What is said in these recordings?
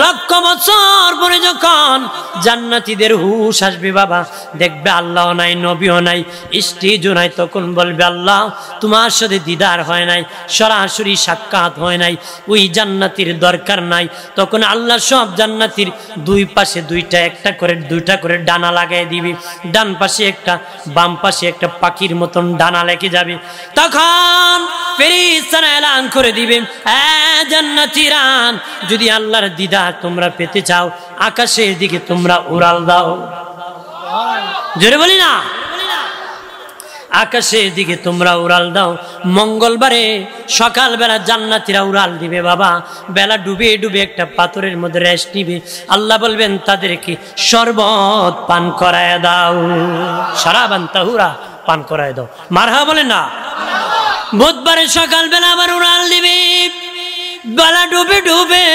লক্ষ বছর পরে যখন জান্নাতীদের হুশ আসবে বাবা, দেখবে আল্লাহ নাই, নবীও নাই, স্টেজও নাই, তখন বলবে আল্লাহ তোমার সাথে দিদার হয় নাই, সরাসরি সাক্ষাৎ হয় নাই, ওই জান্নাতীর দরকার নাই। তখন আল্লাহ সব জান্নাতীর দুই পাশে দুইটা করে ডানা লাগাই দিবে, ডান পাশে একটা, বাম পাশে একটা, পাখির মতন ডানা লেগে যাবে। তখন ফেরেশতারা এলান করে দিবে, জান্নাতীরা যদি আল্লাহর দিদার তোমরা পেতে চাও, আকাশের দিকে তোমরা উড়াল দাও। জোরে বলি না, আকাশের দিকে তোমরা উড়াল দাও। মঙ্গলবারে সকালবেলা জান্নাতীরা উড়াল দিবে বাবা, বেলা ডুবে ডুবে একটা পাথরের মধ্যে রেস্ট নিবে। আল্লাহ বলবেন তাদেরকে শরবত পান করায় দাও, শারাবান তাহুরা পান করায় দাও। মারহা বলে না। বুধবারে সকালবেলা আবার উড়াল দিবে, বেলা ডুবে ডুবে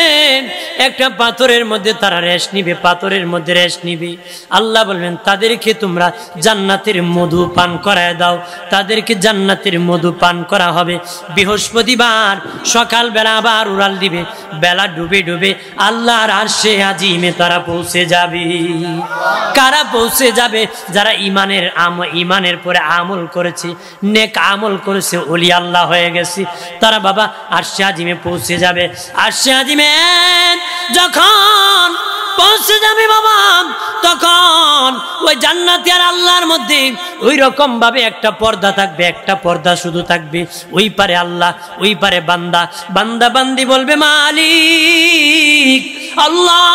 একটা পাথরের মধ্যে তারা রেস্ট নিবে, পাথরের মধ্যে রেস্ট নিবে। আল্লাহ বলবেন তাদেরকে তোমরা জান্নাতের মধু পান করায় দাও, তাদেরকে জান্নাতের মধু পান করা হবে। বৃহস্পতিবার সকালবেলা আবার উড়াল দিবে, বেলা ডুবে ডুবে আল্লাহর আরশে আজিমে তারা পৌঁছে যাবে। কারা পৌঁছে যাবে? যারা ইমানের পরে আমল করেছে, নেক আমল করেছে, ওলি আল্লাহ হয়ে গেছে, তারা বাবা আরশে আজিমে পৌঁছে যাবে। আরশে আজিমে যখন পৌঁছে যাবে বাবা, তখন ওই জান্নাতি আর আল্লাহর মধ্যে ওই রকম ভাবে একটা পর্দা থাকবে, একটা পর্দা শুধু থাকবে। ওই পারে আল্লাহ, ওই পারে বান্দা, বান্দা বান্দি বলবে মালিক আল্লাহ,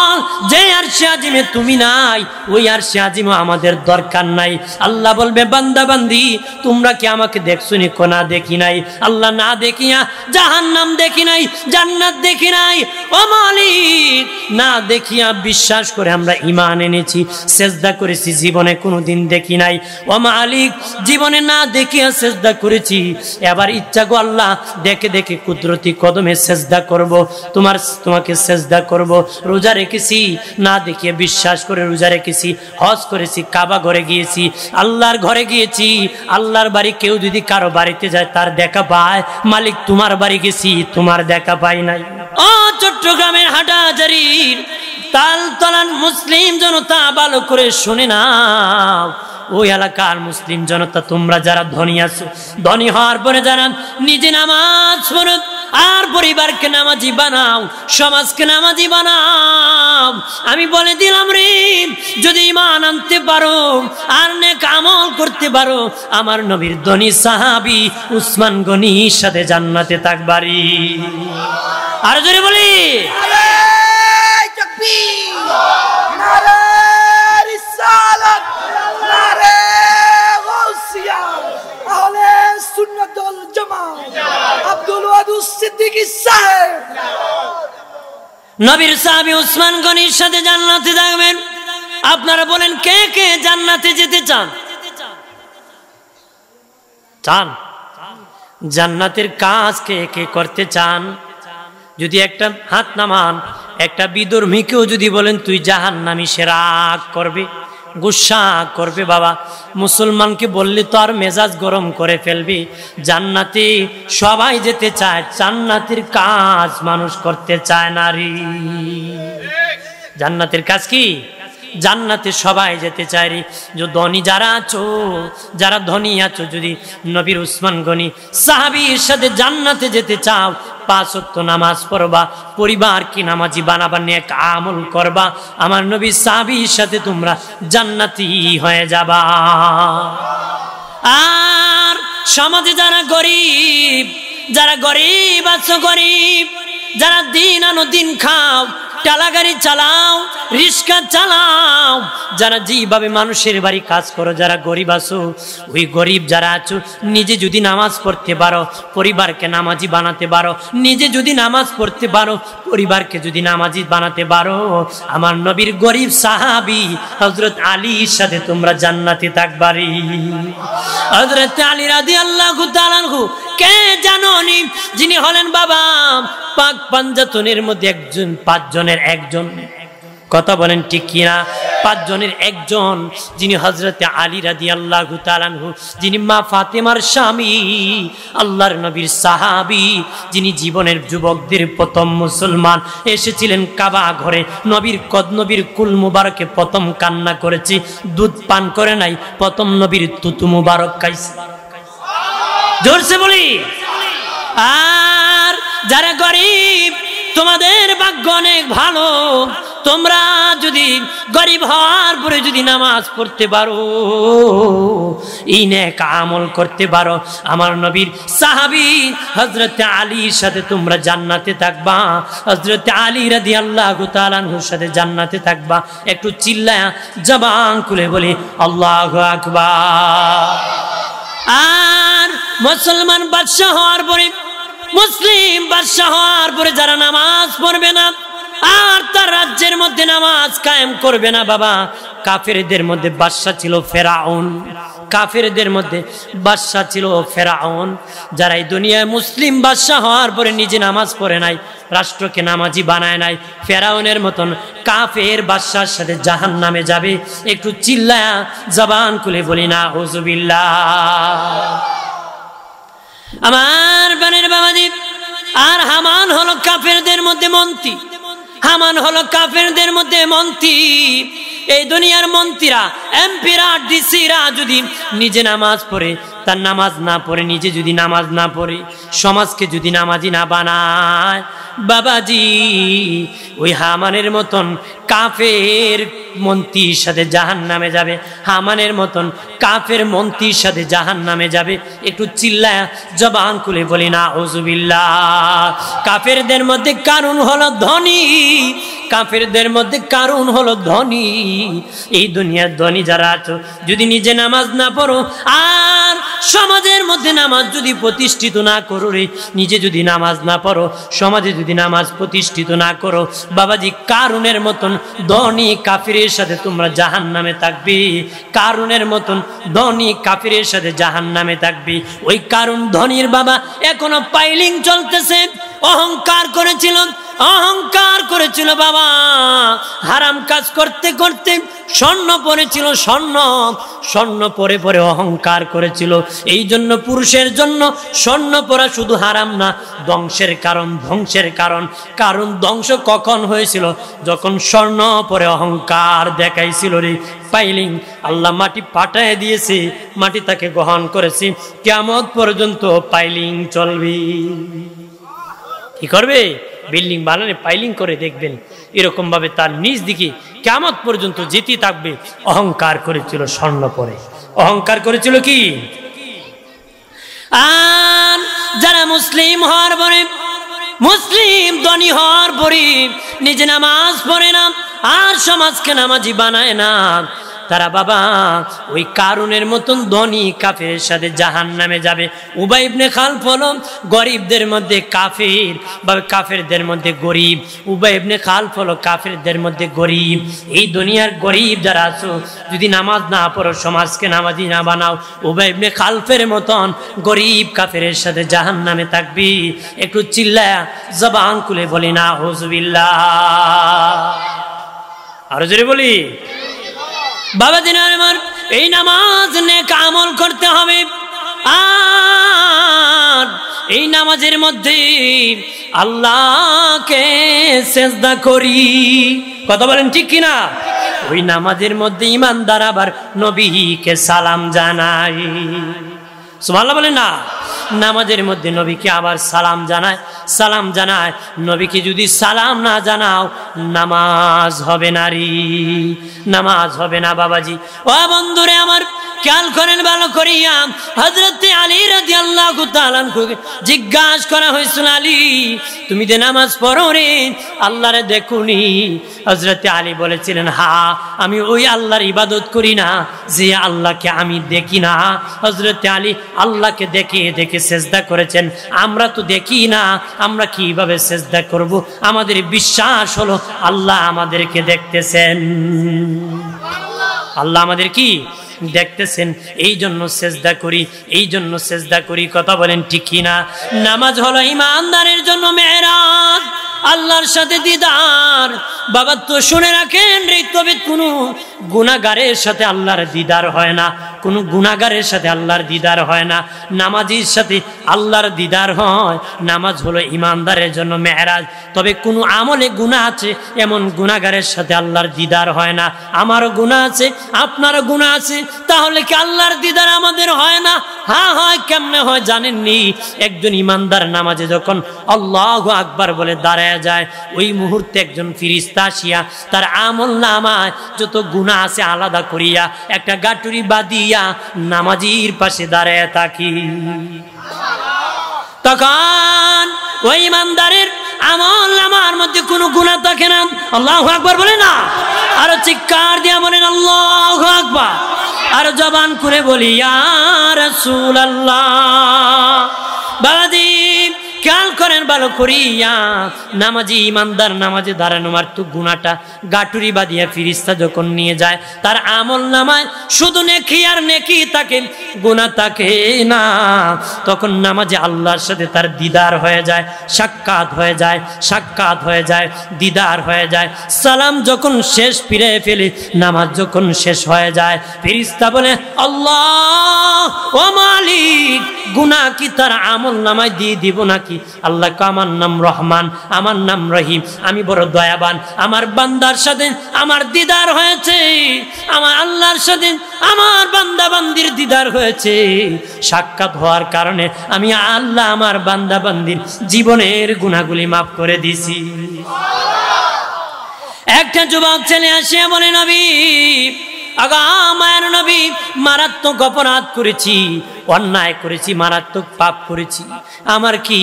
যে আরশে আজিমে তুমি নাই, ওই আরশে আজিমও আমাদের দরকার নাই। আল্লাহ বলবে বান্দা বান্দি তোমরা কি আমাকে দেখছো নি? কোনা দেখি নাই। আল্লাহ না দেখিয়া জাহান্নাম দেখি নাই, জান্নাত দেখি নাই। ও মালিক, না দেখিয়া বিশ্বাস করে আমরা ঈমান এনেছি, সেজদা করেছি, জীবনে কোনোদিন দেখি নাই। ও মালিক, জীবনে না দেখিয়া সেজদা করেছি, এবার ইচ্ছা গো আল্লাহ দেখে দেখে কুদরতি কদমে সেজদা করব, তোমাকে সেজদা করব। রোজা রেখেছি, না দেখিয়ে বিশ্বাস করে রোজা রেখেছি। হজ করেছি, কাবা ঘরে গিয়েছি, আল্লাহর ঘরে গিয়েছি। আল্লাহর বাড়ি কেউ যদি কারো বাড়িতে যায় তার দেখা পায়, মালিক তোমার বাড়ি গেছি, তোমার দেখা পাই নাই। ও চট্টগ্রামের হাটাজারির তালতলার মুসলিম জনতা, ভালো করে শুনে নাও। ওই এলাকার মুসলিম জনতা, তোমরা যারা ধনী আছো, ধনী হওয়ার পরে যারা নিজে নামাজ পড়ো আর পরিবারকে নামাজি বানাও, সমাজকে নামাজি বানাও, আমি বলে দিলাম রে, যদি ঈমান আনতে পারো আর নেক আমল করতে পারো, আমার নবীর ধনী সাহাবী উসমান গনির সাথে জান্নাতে থাকবারি। আর জোরে বলি নবীর সাহাবী উসমান গনির সাথে জান্নাতে থাকবেন। আপনারা বলেন কে কে জান্নাতে যেতে চান? চান? জান্নাতের কাজ কে কে করতে চান? যদি একটা হাত নামান, একটা বিধর্মীকেও যদি বলেন তুই জাহান্নামী, সে রাগ করবে, গুসা করবে বাবা। মুসলমানকে বললে তো আর মেজাজ গরম করে ফেলবি। জান্নাতে সবাই যেতে চায়, জান্নাতের কাজ মানুষ করতে চায় নারী। জান্নাতের কাজ কি? জান্নাতে সবাই যেতে চায় রে। যে ধনী যারা আছো, যারা ধনী আছো, যদি নবীর উসমান গনি সাহাবীর সাথে জান্নাতে যেতে চাও, 5 ওয়াক্ত নামাজ পড়বা, পরিবারকে নামাজি বানাবা, নেক আমল করবা, আমার নবী সাহাবীর সাথে তোমরা জান্নাতি হয়ে যাবা। আর সমাজে যারা গরিব আছো, গরিব যারা দিন আনো দিন খাও, টালা গাড়ি চালাও, রিক্সা চালাও, যারা যেভাবে মানুষের বাড়ি কাজ করো, যারা গরিব আছো, ওই গরিব যারা আছো, নিজে যদি নামাজ পড়তে পারো, পরিবারকে নামাজি বানাতে পারো, নিজে যদি নামাজ পড়তে পারো, পরিবারকে যদি নামাজি বানাতে পারো, আমার নবীর গরিব সাহাবী হযরত আলীর সাথে তোমরা জান্নাতে থাকবারি। হযরত আলী রাদিয়াল্লাহু তাআলা আনহু কে জানোনি? যিনি হলেন বাবা পাক পাঞ্জাতনের মধ্যে একজন, 5 জনের একজন। কথা বলেন ঠিক কিনা? 5 জনের একজন, যিনি হযরতে আলী রাদিয়াল্লাহু তাআলা আনহু, যিনি মা ফাতেমার স্বামী, আল্লাহর নবীর সাহাবী, যিনি জীবনের যুবকদের প্রথম মুসলমান, এসেছিলেন কাবা ঘরে। নবীর কুল মুবারকে প্রথম কান্না করেছে, দুধ পান করে নাই, প্রথম নবীর তুতু মুবারক খাইছে। জোরসে বলি। আর যারা গরিব, তোমাদের ভাগ্য অনেক ভালো। তোমরা যদি গরিব হওয়ার পরে যদি নামাজ পড়তে পারো, এই নেক আমল করতে পারো, আমার নবীর সাহাবী হযরতে আলীর সাথে তোমরা জান্নাতে থাকবা। হযরতে আলী রাদিয়াল্লাহু তাআলা আনহুর সাথে জান্নাতে থাকবা। একটু চিল্লায়া জবান খুলে বলি আল্লাহু আকবার। আর মুসলমান বাদশা হওয়ার পরে, মুসলিম বাদশা হওয়ার পরে যারা নামাজ পড়বে না আর তার রাজ্যের মধ্যে নামাজ কায়েম করবে না, বাবা, কাফেরদের মধ্যে বাদশা ছিল ফেরাউন। কাফেরদের মধ্যে বাদশা ছিল ফেরাউন। যারা এই দুনিয়ায় মুসলিম বাদশা হওয়ার পরে নিজে নামাজ পড়ে নাই, রাষ্ট্রকে নামাজি বানায় নাই, ফেরাউনের মতন কাফের বাদশার সাথে জাহান্নামে যাবে। একটু চিল্লায়া জবান খুলে বলি না আউযুবিল্লাহ। আমার বানের বাবাজি, আর হামান হলো কাফেরদের মধ্যে মন্ত্রী। হামান হলো কাফেরদের মধ্যে মন্ত্রী। এই দুনিয়ার মন্ত্রীরা, এমপিরা, ডিসিরা যদি নিজে নামাজ পড়ে, তার নামাজ না পড়ে, নিজে যদি নামাজ না পড়ে, সমাজকে যদি নামাজি না বানায়, বাবাজি, ওই হামানের মতন কাফের মন্ত্রীর সাথে জাহান্নামে যাবে। হামানের মতন কাফের মন্ত্রীর সাথে জাহান্নামে যাবে। একটু চিল্লায়া জবান খুলে বলি না আউযুবিল্লাহ। কাফেরদের মধ্যে কারণ হলো ধনী, কাফেরদের মধ্যে কারণ হলো ধনী। এই দুনিয়ার ধনী যারা আছো, যদি নিজে নামাজ না পড়ো আর সমাজের মধ্যে নামাজ যদি প্রতিষ্ঠিত না করো রে, নিজে যদি নামাজ না পড়ো, সমাজে যদি নামাজ প্রতিষ্ঠিত না করো, বাবাজি, কারুনের মতন ধনী কাফিরের সাথে তোমরা জাহান্নামে থাকবে। কারুনের মতন ধনী কাফিরের সাথে জাহান্নামে থাকবে। ওই কারুন ধনীর বাবা এখনো পাইলিং চলতেছে। অহংকার করেছিল, অহংকার করেছিল বাবা, হারাম কাজ করতে করতে স্বর্ণ পরেছিল, স্বর্ণ পরে পরে অহংকার করেছিল। এই জন্য পুরুষের জন্য স্বর্ণ পরা শুধু হারাম না, ধ্বংসের কারণ, ধ্বংসের কারণ। কারণ ধ্বংস কখন হয়েছিল? যখন স্বর্ণ পরে অহংকার দেখাইছিল রে। পাইলিং আল্লাহ মাটি পাঠায় দিয়েছে, মাটি তাকে গ্রহণ করেছে। কিয়ামত পর্যন্ত পাইলিং চলবে। কি করবে? বিল্ডিং বানালে পাইলিং করে দেখবেন, এরকম ভাবে তার নিজ দিকে কিয়ামত পর্যন্ত যেতে থাকবে। অহংকার করেছিল স্বর্ণ পরে, অহংকার করেছিল কি? আর যারা মুসলিম হওয়ার পরে, মুসলিম ধনী হওয়ার পরে নিজে নামাজ পড়ে না আর সমাজকে নামাজি বানায় না, তারা বাবা ওই কারুনের মতন ধনী কাফের সাথে জাহান্নামে যাবে। উবাই ইবনে খালফ হলো গরিবদের মধ্যে কাফের, বা কাফেরদের মধ্যে গরিব। উবাই ইবনে খালফ হলো কাফেরদের মধ্যে গরিব। এই দুনিয়ার গরিব যারা আছো, যদি নামাজ না পড়ো, সমাজকে নামাজি না বানাও, উবাই ইবনে খালফের মতন গরিব কাফেরের সাথে জাহান্নামে থাকবি। একটু চিল্লায়া জবান খুলে বলি না আউযুবিল্লাহ। আরো জোরে বলি। বাবা দিনার আমার, এই নামাজ নেক আমল করতে হবে। আর এই নামাজের মধ্যে আল্লাহকে সেজদা করি। কথা বলেন ঠিক কিনা? ওই নামাজের মধ্যে ইমানদার আবার নবীকে সালাম জানাই। সুবহানাল্লাহ বলেন না? নামাজের মধ্যে নবীকে আবার সালাম জানায়, সালাম জানায়। নবীকে যদি সালাম না জানাও, নামাজ হবে না রে, নামাজ হবে না বাবাজি। ও বন্ধুরে আমার, খেয়াল করেন ভালো করিয়া। হযরত আলী রাদিয়াল্লাহু তাআলা আনহুকে জিজ্ঞাসা করা হয়েছিল, আলী তুমি যে নামাজ পড়ো রে, আল্লাহরে দেখুনি? হযরত আলী বলেছিলেন, হ্যাঁ, আমি ওই আল্লাহর ইবাদত করি না যে আল্লাহকে আমি দেখি না। হযরত আলী আল্লাহকে দেখে দেখে সেজদা করেছেন। আমরা তো দেখি না, আমরা কিভাবে সেজদা করব? আমাদের বিশ্বাস হলো আল্লাহ আমাদেরকে দেখতেছেন, আল্লাহ আমাদের কি দেখতেছেন। এই জন্য সেজদা করি, এই জন্য সেজদা করি। কথা বলেন ঠিক কিনা? নামাজ হলো ইমানদারের জন্য মেরাজ। আল্লাহর সাথে দিদার। বাবা তো শুনে রাখেন রে, তবে কোনো গুনাহগারের সাথে আল্লাহর দিদার হয় না, কোনো গুনাহগারের সাথে আল্লাহর দিদার হয় না। নামাজির সাথে আল্লাহর দিদার হয়। নামাজ হলো ইমানদারের জন্য মেরাজ। তবে কোনো আমলে গুনাহ আছে, এমন গুনাহগারের সাথে আল্লাহর দিদার হয় না। আমারও গুনাহ আছে, আপনারও গুনাহ আছে, তাহলে কি আল্লাহর দিদার আমাদের হয় না? হ্যাঁ হয়। কেমনে হয় জানেননি? একজন ইমানদার নামাজে যখন আল্লাহু আকবার বলে দাঁড়ায় যায়, ওই মুহূর্তে একজন ফেরেশতা আসিয়া তার আমলনামায় যত গুনাহ আছে আলাদা করিয়া একটা গাটুরি বাঁধিয়া নামাজির পাশে দাঁড়ায় থাকি। তখন ওই ইমানদারের আমলনামার মধ্যে কোনো গুনাহ থাকে না। আল্লাহু আকবার বলে না, আরো চিৎকার দিয়া বলেন আল্লাহু আকবার, আরো জবান করে বলি ইয়া রাসূলুল্লাহ। বাবাজি খেয়াল করেন ভালো করিয়া, নামাজি ইমানদার নামাজে দাঁড়ানো মাত্র গুনাহটা গাটুরি বাঁধিয়া ফেরেশতা যখন নিয়ে যায়, তার আমলনামায় শুধু নেকি আর নেকি থাকে, গুনাহ থাকে না। তখন নামাজে আল্লাহর সাথে তার দিদার হয়ে যায়, সাক্ষাৎ হয়ে যায়, সাক্ষাৎ হয়ে যায়, দিদার হয়ে যায়। সালাম যখন শেষ ফিরে ফেলে, নামাজ যখন শেষ হয়ে যায়, ফেরেশতা বলে আল্লাহ ও মালিক, গুনাহ কি তার আমলনামায় দিয়ে দিব নাকি? আল্লাহ কে আমার নাম রহমান, আমার নাম রহিম, আমি বড় দয়াবান, আমার বান্দার সাথে আমার দিদার হয়েছে, আমার আল্লাহর সাথে আমার বান্দা বান্দির দিদার হয়েছে। সাক্ষাৎ হওয়ার কারণে আমি আল্লাহ আমার বান্দা বান্দির জীবনের গুনাহগুলি মাফ করে দিছি। একটা যুবক ছেলে আসে বলে নবী, আগা মায়ের নবী, মারাত্মক অপরাধ করেছি, অন্যায় করেছি, মারাত্মক পাপ করেছি, আমার কি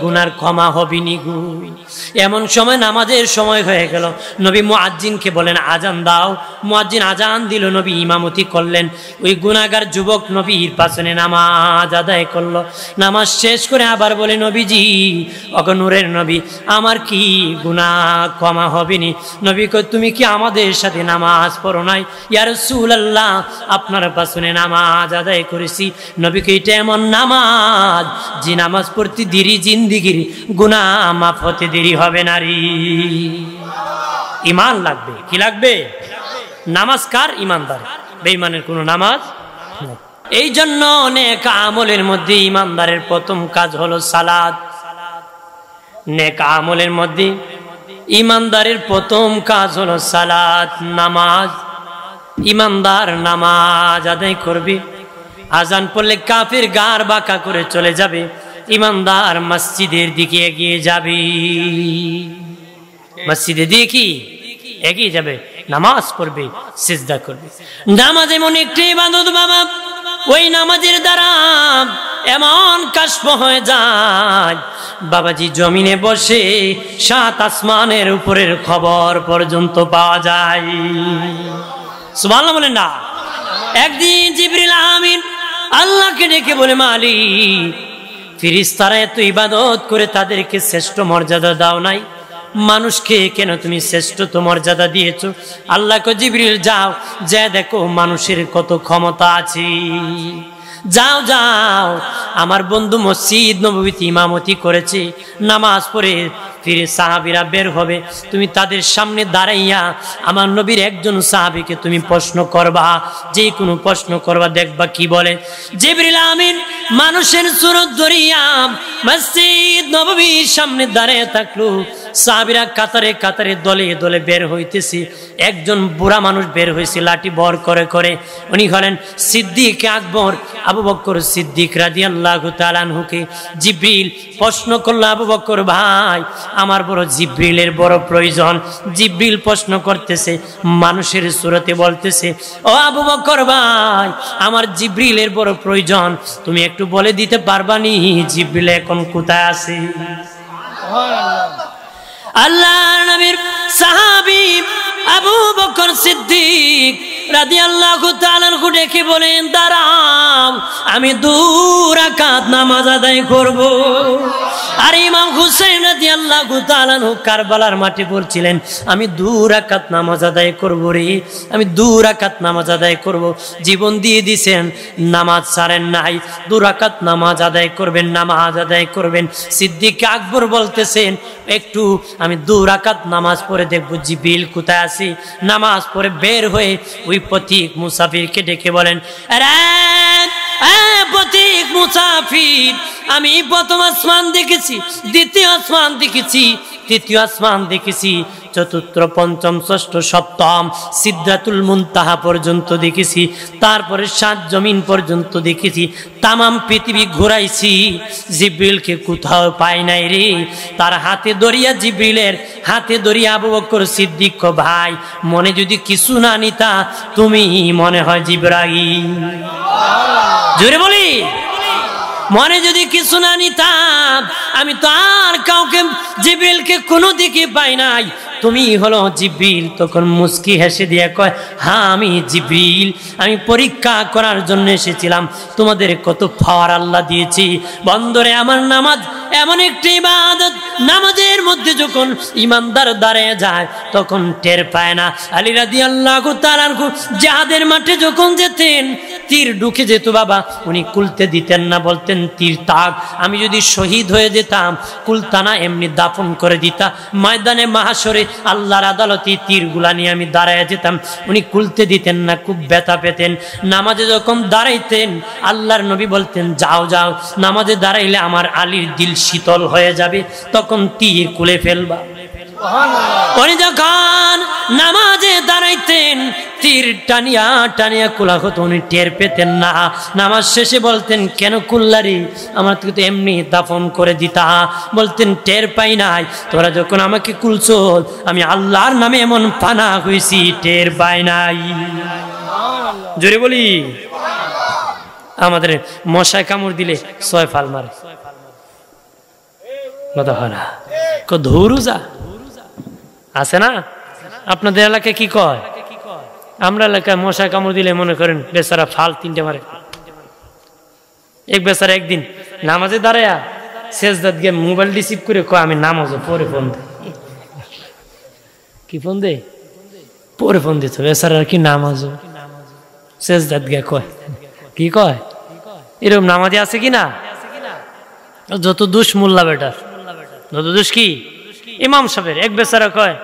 গুনার ক্ষমা হবে নি গো? এমন সময় নামাজের সময় হয়ে গেল। নবী মুয়াজ্জিনকে বলেন আজান দাও। মুয়াজ্জিন আজান দিল, নবী ইমামতি করলেন। ওই গুনাহগার যুবক নবীর পাশে নামাজ আদায় করলো। নামাজ শেষ করে আবার বলে নবীজি, ওগো নূরের নবী, আমার কি গুনাহ ক্ষমা হবে নি? নবী কয় তুমি কি আমাদের সাথে নামাজ পড়ো নাই? ইয়া রাসূলুল্লাহ, আপনার পাশে নামাজ আদায় করেছি। নবীকে এটা এমন নামাজ যে নামাজ পড়তে দেরি জিন্দিগির গুনাহ মাফ হতে দেরি হবে না রে। ঈমান লাগবে। কি লাগবে? নামাজ কার? ইমানদার। বেঈমানের কোনো নামাজ নাই। এই জন্য নেক আমলের মধ্যে ইমানদারের প্রথম কাজ হলো সালাত। নেক আমলের মধ্যে ইমানদারের প্রথম কাজ হলো সালাত, নামাজ। ইমানদার নামাজ আদায় করবে। আজান পড়লে কাফির গার বাঁকা করে চলে যাবে, ইমানদার মসজিদের দিকে এগিয়ে যাবে। মসজিদে দিয়ে কি এগিয়ে যাবে? নামাজ পড়বে, সিজদা করবে। নামাজ এমন একটি ইবাদত বাবা, ওই নামাজের দ্বারা এমন কাশফ হয়ে যায় বাবাজি, জমিনে বসে 7 আসমানের উপরের খবর পর্যন্ত পাওয়া যায়। সুবহানাল্লাহ বলেন না? একদিন জিবরিল আমিন আল্লাহকে ডেকে বলে, মালিক, ফেরেশতারা এত ইবাদত করে তাদেরকে শ্রেষ্ঠ মর্যাদা দাও নাই, মানুষকে কেন তুমি শ্রেষ্ঠ মর্যাদা দিয়েছো? আল্লাহ কয়, জিবরিল যাও, যা দেখো মানুষের কত ক্ষমতা আছে। যাও যাও, আমার বন্ধু মসজিদ নববীতে ইমামতি করেছে, নামাজ পড়ে ফিরে সাহাবীরা বের হবে, তুমি তাদের সামনে দাঁড়াইয়া আমার নবীর একজন সাহাবীকে তুমি প্রশ্ন করবা, যে কোনো প্রশ্ন করবা, দেখবা কি বলে। জিবরিল আমিন মানুষের সুরত ধরিয়া মসজিদ নববীর সামনে দাঁড়িয়ে থাকলো। সাহাবীরা কাতারে কাতারে দলে দলে বের হইতেছে। একজন বুড়া মানুষ বের হয়েছে লাঠি বর করে করে। উনি হলেন সিদ্দিক আকবর আবু বকর সিদ্দিক রাদিয়াল্লাহু তাআলা আনহুকে। জিবরিল প্রশ্ন করলো, আবু বকর ভাই, আমার বড় জিবরিলের বড় প্রয়োজন। জিবরিল প্রশ্ন করতেছে, মানুষের সুরতে বলতেছে, ও আবু বকর ভাই, আমার জিবরিলের বড় প্রয়োজন, তুমি একটু বলে দিতে পারবানি জিবরিল এখন কোথায় আছে? আল্লাহর নবীর সাহাবী আবু বকর সিদ্দিক রাদিয়াল্লাহু তাআলা আনহু ডেকে বলেন, দাঁড়াও, আমি 2 রাকাত নামাজ আদায় করব। আর ইমাম হুসাইন রাদিয়াল্লাহু তাআলা আনহু কারবালার মাঠে বলছিলেন, আমি 2 রাকাত নামাজ আদায় করব রে, আমি 2 রাকাত নামাজ আদায় করব। জীবন দিয়ে দিয়েছেন, নামাজ ছাড়েন নাই, 2 রাকাত নামাজ আদায় করবেন, নামাজ আদায় করবেন। সিদ্দিক আকবর বলতেছেন, একটু আমি 2 রাকাত নামাজ পড়ে দেখবো জিবরিল কোথায় আছে। নামাজ পড়ে বের হয়ে ওই পথিক মুসাফিরকে ডেকে বলেন, পথিক মুসাফির, আমি প্রথম আসমান দেখেছি, দ্বিতীয় আসমান দেখেছি, তৃতীয় আসমান দেখেছি, চতুর্থ, পঞ্চম, ষষ্ঠ, সপ্তম সিদরাতুল মুনতাহা পর্যন্ত দেখেছি, তারপরে 7 জমিন পর্যন্ত দেখেছি, তামাম পৃথিবী ঘুরাইছি, জিবরিলকে কোথাও পাই নাই রে। তার হাতে ধরিয়া, জিবরিলের হাতে ধরিয়া আবু বকর সিদ্দিক, ভাই মনে যদি কিছু না নিতা, তুমি মনে হয় জিবরাইল। জোরে বলি, মনে যদি কিছু না নিতাম, আমি তো আর কাউকে, জিবরিলকে কোনো দিকে পাই নাই, তুমি হলো জিবরিল। তখন মুস্কি হেসে দিয়ে কয়, হ্যাঁ আমি জিবরিল, আমি পরীক্ষা করার জন্য এসেছিলাম, তোমাদের কত পাওয়ার আল্লাহ দিয়েছি। বন্দরে আমার নামাজ এমন একটি ইবাদত, নামাজের মধ্যে যখন ইমানদার দাঁড়িয়ে যায় তখন টের পায় না। আলী রাদিয়াল্লাহু তাআলা আনহু জিহাদের মাঠে যখন যেতেন, তীর ঢুকে যেত বাবা, উনি কুলতে দিতেন না, বলতেন তীর তাক, আমি যদি শহীদ হয়ে যেতাম কুলতানা এমনি দাফন করে দিতা, ময়দানে মাহাশরে আল্লাহর আদালতে তীরগুলা নিয়ে আমি দাঁড়ায় যেতাম। উনি কুলতে দিতেন না, খুব ব্যথা পেতেন। নামাজে যখন দাঁড়াইতেন, আল্লাহর নবী বলতেন, যাও যাও, নামাজে দাঁড়াইলে আমার আলীর দিল শীতল হয়ে যাবে, তখন তীর কুলে ফেলবা। উনি যখন নামাজে দাঁড়াইতেন, তীর টানিয়া টানিয়া কুলা হতো, উনি টের পেতেন না। নামাজ শেষে বলতেন, কেন কুল্লারি, আমার তো এমনি দাফন করে দিতা। বলতেন, টের পাই নাই, তোরা যখন আমাকে কুলছো, আমি আল্লাহর নামে এমন পানা হয়েছি, টের পাই নাই। জোরে বলি, আমাদের মশায় কামড় দিলে 6 ফাল মারে, কথা হয় না, ধুরুজা আছে না? আপনাদের এলাকায় কি কয়? আমরা এলাকায় মশা কামড় দিলে মনে করেন বেচারা ফাল 3টে মারে। এক বেচারা একদিন নামাজে দাঁড়ায়া সেজদাত গিয়ে মোবাইল রিসিভ করে কয়, আমি নামাজে পরে ফোন দে। কি ফোন দে? পরে ফোন দিত। বেচারা কি নামাজও সেজদাত গিয়ে কয়, কি কয়, এরকম নামাজে আছে কি না? যত দুষ মোল্লা বেটার, যত দুষ কি ইমাম সাহেবের। এক বেচারা কয়,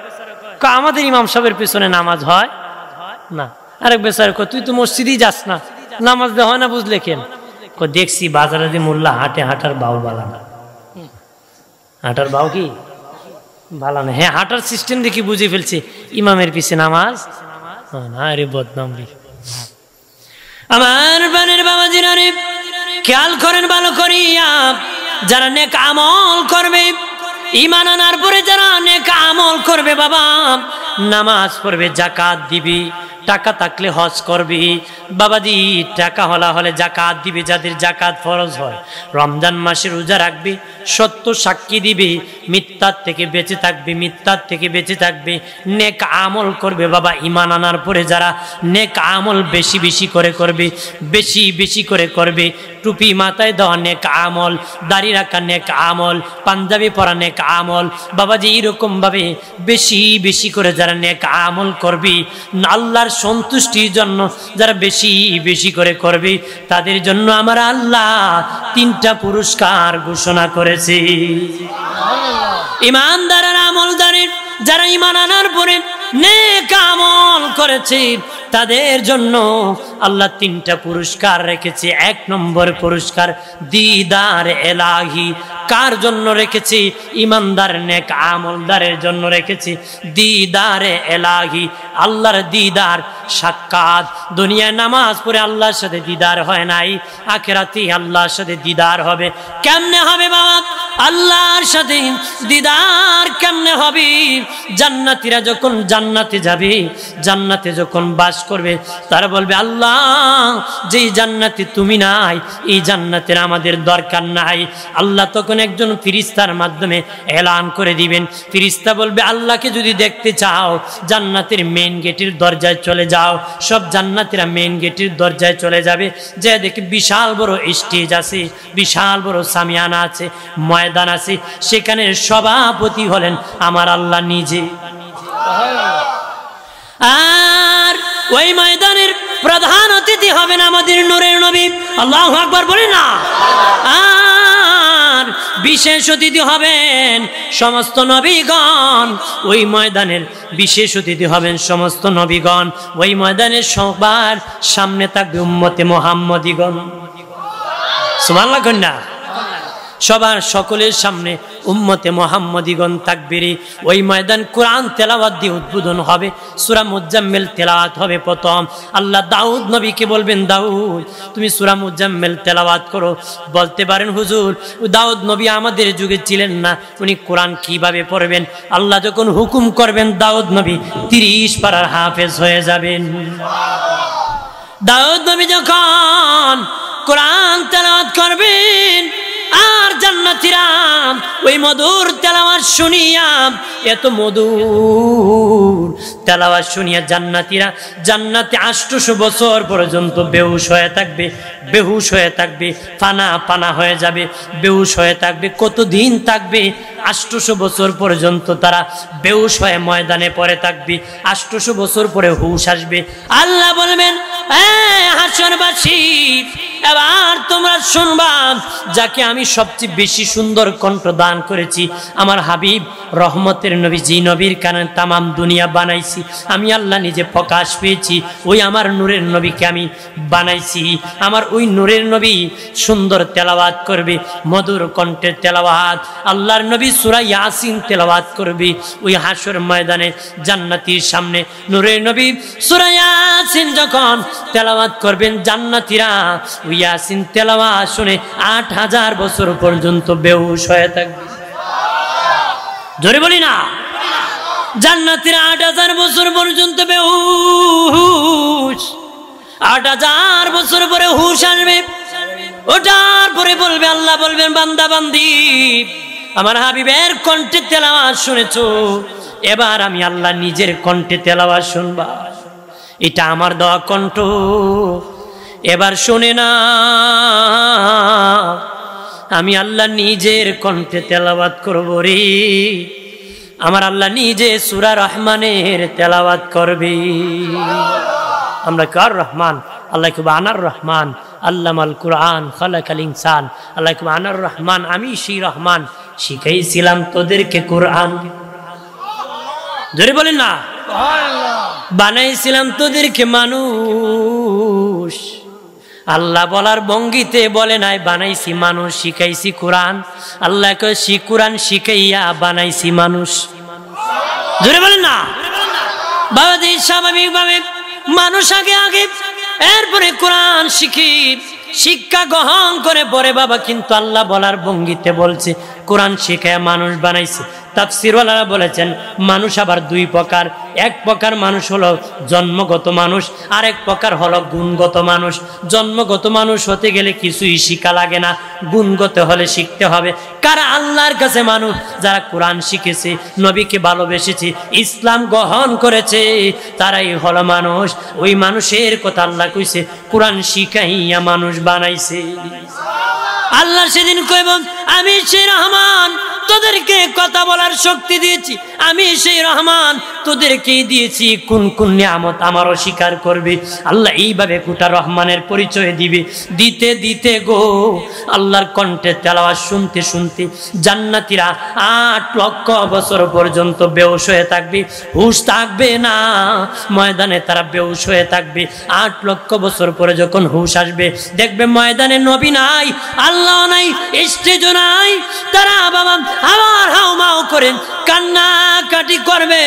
আমাদের ইমাম সাহেবের পিছনে নামাজ হয় না। আরেক বেচারা কয়, তুই তো মসজিদেই যাস না, নামাজ দেওয়া হয় না, বুঝলে কেন? দেখছি বাজারে যে মোল্লা হাটে, হাঁটার বাউ বালা না। হাঁটার বাউ কি বালা না? হ্যাঁ, হাঁটার সিস্টেম দেখি বুঝে ফেলছে, ইমামের পিছে নামাজ না। আরে বদনাম রে। আমার বানের বাবাজিরা রে, খেয়াল করেন ভালো করিয়া, যারা নেক আমল করবে, ঈমান আনার পরে যারা নেক আমল করবে বাবা, নামাজ পড়বে, যাকাত দিবি, টাকা থাকলে হজ করবি বাবাজি, টাকা হলে যাকাত দিবি, যাদের যাকাত ফরজ হয়, রমজান মাসে রোজা রাখবি, সত্য সাক্ষী দিবি, মিথ্যার থেকে বেঁচে থাকবি, মিথ্যার থেকে বেঁচে থাকবি, নেক আমল করবে বাবা। ঈমান আনার পরে যারা নেক আমল বেশি বেশি করে করবে, বেশি বেশি করে করবে, টুপি মাথায় দেওয়া নেক আমল, দাড়ি রাখা নেক আমল, পাঞ্জাবি পরা নেক আমল বাবাজি, এরকম ভাবে বেশি বেশি করে যারা নেক আমল করবি, আল্লাহর সন্তুষ্টির জন্য যারা বেশি বেশি করে করবি, তাদের জন্য আমার আল্লাহ 3টা পুরস্কার ঘোষণা করেছে। ঈমানদার আর আমলদারের, যারা ঈমান আনার পরে নেক আমল করেছে, তাদের জন্য আল্লাহ 3টা পুরস্কার রেখেছে। 1 নম্বর পুরস্কার দিদার এলাহি। কার জন্য রেখেছি? ঈমানদার নেক আমলদারের জন্য রেখেছি দিদার এলাহি, আল্লাহর দিদার, সাক্ষাৎ। দুনিয়ায় নামাজ পড়ে আল্লাহর সাথে দিদার হয় নাই, আখিরাতে আল্লাহর সাথে দিদার হবে। কেমনে হবে বাবা আল্লাহর সাথে দিদার? কেমনে হবে? জান্নাতীরা যখন জান্নাতে যাবে, জান্নাতে যখন বাস করবে, তারা বলবে, আল্লাহ যেই জান্নাতে তুমি নাই, এই জান্নাতের আমাদের দরকার নাই। আল্লাহ তখন একজন ফিরিস্তার মাধ্যমে এলান করে দিবেন। ফিরিস্তা বলবে, আল্লাহকে যদি দেখতে চাও জান্নাতের মেইন গেটের দরজায় চলে যাও। সব জান্নাতীরা মেইন গেটের দরজায় চলে যাবে, যে দেখে বিশাল বড় স্টেজ আছে, বিশাল বড় সামিয়ানা আছে, ময়দান আছে, সেখানে সভাপতি হলেন আমার আল্লাহ নিজে। আর ওই ময়দানের প্রধান অতিথি হবেন আমাদের নূরের নবী, আল্লাহু আকবার বলি না। আর বিশেষ অতিথি হবেন সমস্ত নবীগণ, ওই ময়দানের বিশেষ অতিথি হবেন সমস্ত নবীগণ। ওই ময়দানের সবার সামনে থাকবে উম্মতে মুহাম্মদীগণ, সুবহানাল্লাহ কন্যা। সবার সকলের সামনে উম্মতে মুহাম্মদীগণ তাকবীরে ওই ময়দান কোরআন তেলাওয়াত দিয়ে উদ্বোধন হবে। সূরা মুজাম্মিল তেলাওয়াত হবে প্রথম। আল্লাহ দাউদ নবীকে বলবেন, দাউদ তুমি সূরা মুজাম্মিল তেলাওয়াত করো। বলতে পারেন, হুজুর দাউদ নবী আমাদের যুগে ছিলেন না, উনি কোরআন কিভাবে পড়বেন? আল্লাহ যখন হুকুম করবেন দাউদ নবী 30 পারার হাফেজ হয়ে যাবেন। দাউদ নবী যখন কোরআন তেলাওয়াত করবেন আর জান্নাতীরা ওই মধুর তেলাওয়াত শুনিয়া, এত মধুর তেলাওয়াত শুনিয়া জান্নাতীরা জান্নাতে 800 বছর পর্যন্ত বেহুশ হয়ে থাকবে, বেহুশ হয়ে থাকবে, পানা পানা হয়ে যাবে, বেহুশ হয়ে থাকবে। কতদিন থাকবে? 800 বছর পর্যন্ত তারা বেহুশ হয়ে ময়দানে পড়ে থাকবে। 800 বছর পরে হুশ আসবে। আল্লাহ বলবেন, হাসরবাসী এবার তোমরা শুনবা, যাকে আমি সবচেয়ে বেশি সুন্দর কণ্ঠ দান করেছি, আমার হাবিব রহমতের নবী, যে নবীর কারণে তামাম দুনিয়া বানাইছি, আমি আল্লাহ নিজে প্রকাশ পেয়েছি, ওই আমার নূরের নবীকে আমি বানাইছি। আমার ওই নূরের নবী সুন্দর তেলাওয়াত করবে, মধুর কণ্ঠের তেলাওয়াত। আল্লাহর নবী সূরা ইয়াসিন তেলাওয়াত করবে ওই হাসর ময়দানে জান্নাতীর সামনে। নূরের নবী সূরা ইয়াসিন যখন তেলাওয়াত করবেন, জান্নাতীরা ওই ইয়াসিন তেলাওয়াত শুনে 8000 বছর পর্যন্ত বেহুশ হয়ে থাকবে। জোরে বলি না, জান্নাতীরা 8000 বছর পর্যন্ত বেহুশ। 8000 বছর পরে হুশ আসবে। ওটার পরে বলবে, আল্লাহ বলবেন, বান্দা বান্দি আমার হাবিবের কণ্ঠে তেলাওয়াত শুনেছো, এবার আমি আল্লাহ নিজের কণ্ঠে তেলাওয়াত শুনবা। এটা আমার দেওয়া কণ্ঠ, এবার শুনে না, আমি আল্লাহ নিজের কণ্ঠে তেলাওয়াত করব রে। আমার আল্লাহ নিজে সূরা রহমানের তেলাওয়াত করবে। আমরা কার রহমান? আল্লাহ খুব আনার রহমান, আল্লামাল কুরআন খালাকাল ইনসান। আল্লাহ খুব আনার রহমান, আমি সেই রহমান, শিখাইছিলাম তোদেরকে কোরআন। জোরে বলেন না, বানাইছিলাম তোদেরকে মানুষ। আল্লাহ বলার ভঙ্গিতে বলে নাই বানাইছি মানুষ, শিখাইছি কোরআন। আল্লাহ কই কোরআন শিখাইয়া বানাইছি মানুষ। জোরে বলেন না। বাবাজি স্বাভাবিকভাবে মানুষ আগে আগে, এরপরে কোরআন শিখি, শিক্ষা গ্রহণ করে পরে বাবা। কিন্তু আল্লাহ বলার ভঙ্গিতে বলছে কোরআন শিখায় মানুষ বানাইছে। তাফসীরওয়ালারা বলেছেন মানুষ আবার 2 প্রকার। এক প্রকার মানুষ হলো জন্মগত মানুষ, আর এক প্রকার হলো গুণগত মানুষ। জন্মগত মানুষ হতে গেলে কিছুই শিখা লাগে না, গুণগত হলে শিখতে হবে। কারা আল্লাহর কাছে মানুষ? যারা কোরআন শিখেছে, নবীকে ভালোবেসেছে, ইসলাম গ্রহণ করেছে, তারাই হলো মানুষ। ওই মানুষের কথা আল্লাহ কইছে কোরআন শিখাইয়া মানুষ বানাইছে। আল্লাহ সেদিন কইব, আমি সেই রহমান, তোদেরকে কথা বলার শক্তি দিয়েছি, আমি সেই রহমান, তোদেরকে দিয়েছি। কোন কোন নিয়ামত আমার অস্বীকার করবে? আল্লাহ এইভাবে গোটা রহমানের পরিচয় দিবে। দিতে দিতে গো আল্লাহর কণ্ঠে তেলাওয়াত শুনতে শুনতে জান্নাতীরা 8 লক্ষ বছর পর্যন্ত বেহুশ হয়ে থাকবে, হুশ থাকবে না। ময়দানে তারা বেহুশ হয়ে থাকবে। 8 লক্ষ বছর পরে যখন হুশ আসবে, দেখবে ময়দানে নবী নাই, আল্লাহ নাই, স্টেজও নাই। তারা বাবা আবার হাউমাউ করেন, কান্নাকাটি করবে,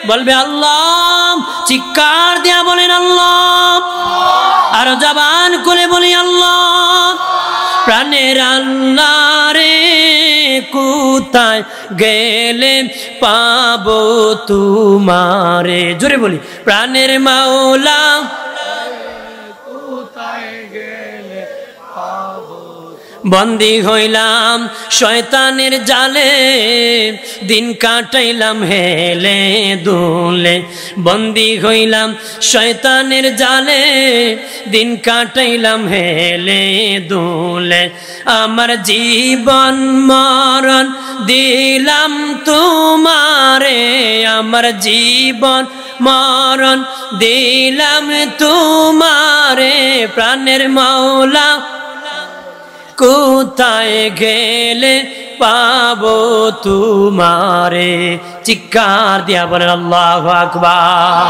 বলবে আল্লাহ, চিৎকার দিয়া বলেন আল্লাহ, আর জবান করে বলি আল্লাহ। প্রাণের আল্লাহ রে কোথায় গেলে পাবো তোমারে? জোরে বলি, প্রাণের মাওলা বন্দী হইলাম শয়তানের জালে, দিন কাটাইলাম হেলে দুলে। বন্দী হইলাম শয়তানের জালে, দিন কাটাইলাম হেলে দুলে। আমার জীবন মরণ দিলাম তোমারে, আমার জীবন মরণ দিলাম তোমারে। প্রাণের মাওলা কোথায় গেলে পাবো তোমারে? চিৎকার দিয়া বলেন আল্লাহু আকবার।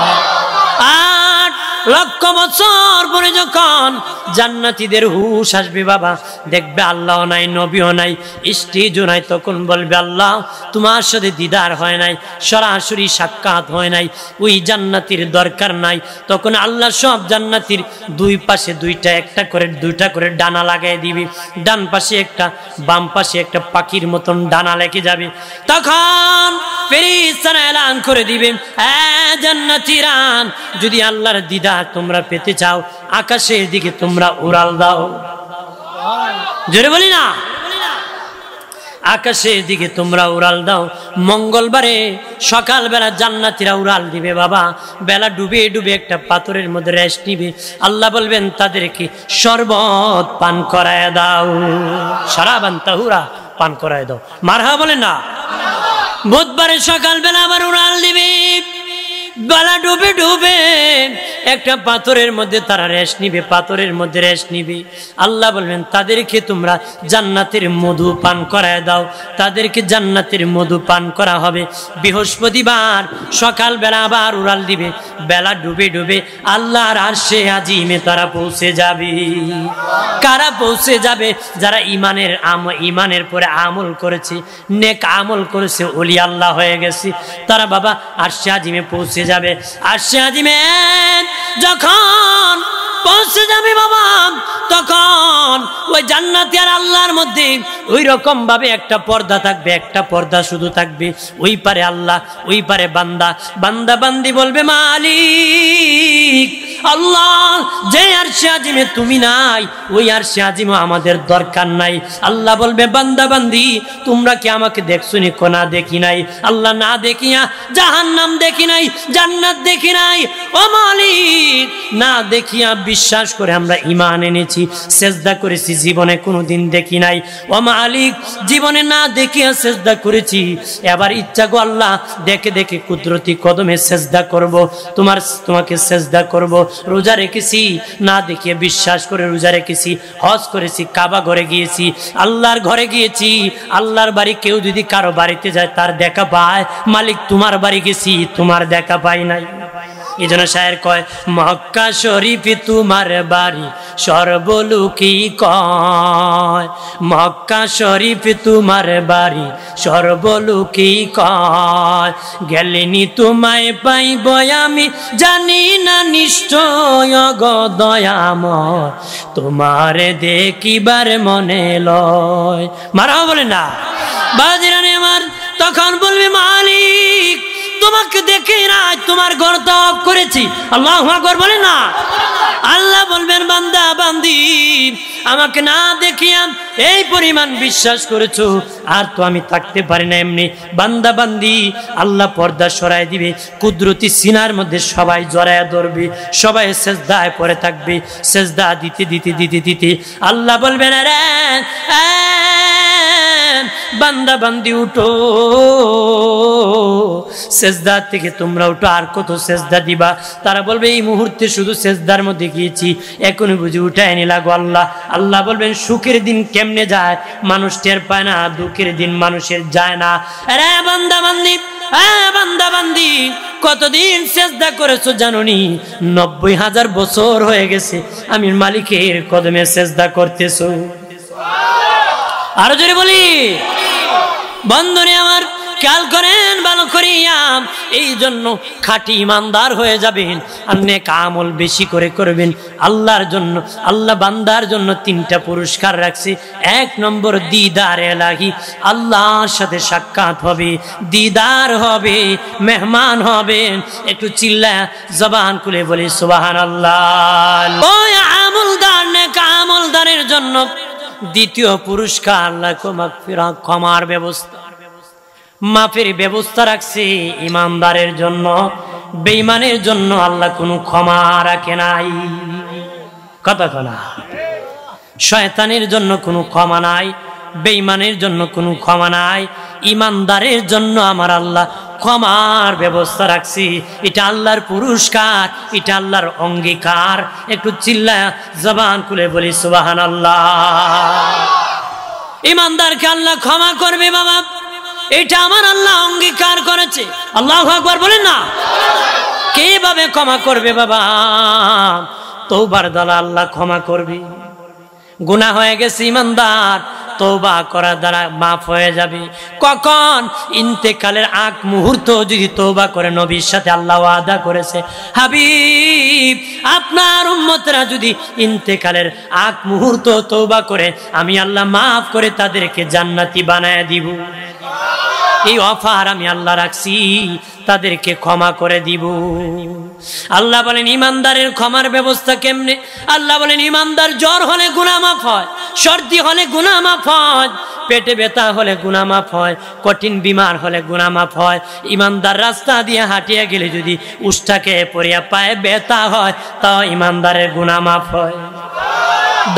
8 লক্ষ বছর পরে যখন জান্নাতীদের হুশ আসবে বাবা, দেখবে আল্লাহ নাই, নবীও নাই, স্টেজও নাই, তখন বলবে আল্লাহ তোমার সাথে দিদার হয় নাই, সরাসরি সাক্ষাৎ হয় নাই, ওই জান্নাতীর দরকার নাই। তখন আল্লাহ সব জান্নাতীর দুই পাশে দুইটা করে ডানা লাগাই দিবে, ডান পাশে একটা, বাম পাশে একটা, পাখির মতন ডানা লেগে যাবে। তখন ফেরেশতারা এলান করে দিবে, জান্নাতীরা যদি আল্লাহর দিদার তোমরা পেতে চাও, আকাশের দিকে তোমরা উড়াল দাও। জোরে বলি না, আকাশের দিকে তোমরা উড়াল দাও। মঙ্গলবারে সকালবেলা জান্নাতীরা উড়াল দিবে বাবা, বেলা ডুবে ডুবে একটা পাথরের মধ্যে রেস্ট নিবে। আল্লাহ বলবেন তাদেরকে শরবত পান করায় দাও, শারাবান তাহুরা পান করায় দাও। মারহাবা বলেন না। বুধবারে সকালবেলা আবার উড়াল দিবে, বেলা ডুবে ডুবে একটা পাথরের মধ্যে তারা রেস্ট নিবে, পাথরের মধ্যে রেস্ট নিবে। আল্লাহ বলবেন তাদেরকে তোমরা জান্নাতের মধু পান করায় দাও, তাদেরকে জান্নাতের মধু পান করা হবে। বৃহস্পতিবার সকালবেলা আবার উড়াল দিবে, বেলা ডুবে ডুবে আল্লাহর আরশে আজিমে তারা পৌঁছে যাবে। কারা পৌঁছে যাবে? যারা ইমানের পরে আমল করেছে, নেক আমল করেছে, ওলি আল্লাহ হয়ে গেছে, তারা বাবা আরশে আজিমে পৌঁছে যাবে। আরশে আজিমে যখন পৌঁছে যাবে বাবা, তখন ওই জান্নাতি আর আল্লাহর মধ্যে ওই রকম ভাবে একটা পর্দা থাকবে, একটা পর্দা শুধু থাকবে। ওই পারে আল্লাহ, ওই পারে বান্দা। বান্দা বান্দি বলবে মালিক আল্লাহ, যে আরশে আজিমে তুমি নাই, ওই আরশে আজিমও আমাদের দরকার নাই। আল্লাহ বলবে বান্দা বান্দি তোমরা কি আমাকে দেখছো নি? কোনা দেখি নাই। আল্লাহ না দেখিয়া জাহান্নাম দেখি নাই, জান্নাত দেখি নাই। ও মালিক, না দেখিয়া বিশ্বাস করে আমরা ঈমান এনেছি, সেজদা করেছি, জীবনে কোনোদিন দেখি নাই। ও মালিক, জীবনে না দেখিয়া সেজদা করেছি, এবার ইচ্ছা গো আল্লাহ দেখে দেখে কুদরতি কদমে সেজদা করব, তোমাকে সেজদা করব। রোজা রেখেছি, না দেখিয়ে বিশ্বাস করে রোজা রেখেছি। হজ করেছি, কাবা ঘরে গিয়েছি, আল্লাহর ঘরে গিয়েছি। আল্লাহর বাড়ি কেউ যদি কারো বাড়িতে যায় তার দেখা পায়, মালিক তোমার বাড়ি গেছি, তোমার দেখা পাই নাই। এই জন্য শায়ের কয় মক্কা শরীফ তোমার বাড়ি সর্বলোকি কয়, মক্কা শরীফ তোমার বাড়ি সর্বলোকি কয়। গেলেনি তোমায় পাইব আমি জানি না নিশ্চয় গো দয়াময়, তোমারে দেখিবার মনে লয়। মারাও বলে না বাজিরানি আমার। তখন বলবে মালিক তোমাকে দেখে না, তোমার গর্দব করেছি। আল্লাহু আকবার বলে না। আল্লাহ বলবেন বান্দা বান্দি আমাকে না দেখিয়া এই পরিমাণ বিশ্বাস করেছো, আর তো আমি থাকতে পারি না এমনি। বান্দা বান্দি আল্লাহ পর্দা সরাই দিবে, কুদরতি সিনার মধ্যে সবাই জড়ায়া ধরবে, সবাই সেজদায় পড়ে থাকবে। সেজদা দিতে দিতে দিতে দিতে আল্লাহ বলবেন আরে বান্দা বান্দি উঠো, সেজদা থেকে তোমরা উঠো, আর কত সেজদা দিবা? তারা বলবে এই মুহূর্তে শুধু সেজদার মধ্যে গিয়েছি, এখনই বুঝি উঠায় নিলা গো আল্লাহ। আল্লাহ বলবেন সুখের দিন কেমনে যায় মানুষ টের পায় না, দুঃখের দিন মানুষের যায় না। আরে বান্দা বান্দি, বান্দা বান্দি কতদিন সেজদা করেছো জানোনি? 90,000 বছর হয়ে গেছে আমি মালিকের কদমে সেজদা করতেছো। আরো জোরে বলি বন্ধুরে আমার, খেয়াল করেন ভালো করিয়া। এই জন্য খাঁটি ইমানদার হয়ে যাবেন, আর নেক আমল বেশি করে করবেন আল্লাহর জন্য। আল্লাহ বান্দার জন্য 3টা পুরস্কার রাখছে। 1 নম্বর দিদার এলাহি, আল্লাহর সাথে সাক্ষাৎ হবে, দিদার হবে, মেহমান হবেন। একটু চিল্লা জবান খুলে বলি সুবহানাল্লাহ। ওই আমলদার নেক আমলদারের জন্য দ্বিতীয় পুরস্কার আল্লাহ ক্ষমার ব্যবস্থা, মাফের ব্যবস্থা রাখছে ইমানদারের জন্য। বেঈমানের জন্য আল্লাহ কোনো ক্ষমা রাখে নাই। কথা কনা, শয়তানের জন্য কোনো ক্ষমা নাই, বেঈমানের জন্য কোনো ক্ষমা নাই। ইমানদারের জন্য আমার আল্লাহ ক্ষমার ব্যবস্থা রাখছি। এটা আল্লাহর পুরস্কার, এটা আল্লাহর অঙ্গীকার। একটু চিল্লায়া জবান খুলে বলি সুবহানাল্লাহ। ইমানদারকে আল্লাহ ক্ষমা করবে বাবা, এটা আমার আল্লাহ অঙ্গীকার করেছে। আল্লাহু আকবার বলেন না। কিভাবে ক্ষমা করবে বাবা? তওবার দ্বারা আল্লাহ ক্ষমা করবে। গুনাহ হয়ে গেছে ইমানদার, তওবা করার দ্বারা মাফ হয়ে যাবে। কখন? ইন্তেকালের আগ মুহূর্ত যদি তওবা করে, নবীর সাথে আল্লাহ ওয়াদা করেছে, হাবিব আপনার উম্মতরা যদি ইন্তেকালের আগ মুহূর্ত তওবা করে, আমি আল্লাহ মাফ করে তাদেরকে জান্নাতি বানায় দিব। এই অফার আমি আল্লাহ রাখছি, তাদেরকে ক্ষমা করে দিব। আল্লাহ বলেন ইমানদারের ক্ষমার ব্যবস্থা কেমনে? আল্লাহ বলেন ইমানদার জ্বর হলে গুনাহ মাফ হয়, সর্দি হলে গুনাহ মাফ হয়, পেটে ব্যথা হলে গুনাহ মাফ হয়, কঠিন বিমার হলে গুনাহ মাফ হয়। ইমানদার রাস্তা দিয়ে হাঁটিয়ে গেলে যদি উষ্টাকে পড়িয়া পায়ে ব্যথা হয়, তাও ইমানদারের গুনাহ মাফ হয়।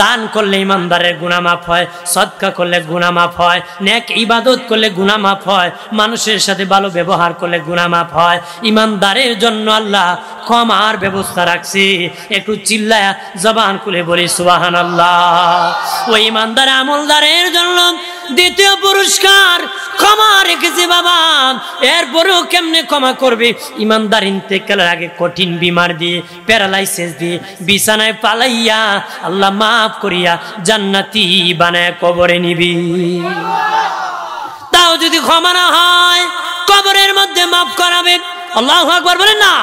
দান করলে ইমানদারের গুনাহ মাফ হয়, সদকা করলে গুনাহ মাফ হয়, নেক ইবাদত করলে গুনাহ মাফ হয়, মানুষের সাথে ভালো ব্যবহার করলে গুনাহ মাফ হয়। ইমানদারের জন্য আল্লাহ ক্ষমার ব্যবস্থা রাখছি। একটু চিল্লায়া জবান খুলে বলি সুবহানাল্লাহ। ওই ইমানদার আমলদারের জন্য দ্বিতীয় পুরস্কার ক্ষমা রেখেছে বাবা। এরপরেও কেমনে ক্ষমা করবে? ইমানদার ইন্তেকালের আগে কঠিন বিমার দিয়ে, প্যারালাইসিস দিয়ে বিছানায় পালাইয়া আল্লাহ মাফ করিয়া জান্নাতি বানায় কবরে নিবি। তাও যদি ক্ষমা না হয়, কবরের মধ্যে মাফ করাবে। আল্লাহু আকবার বলেন না।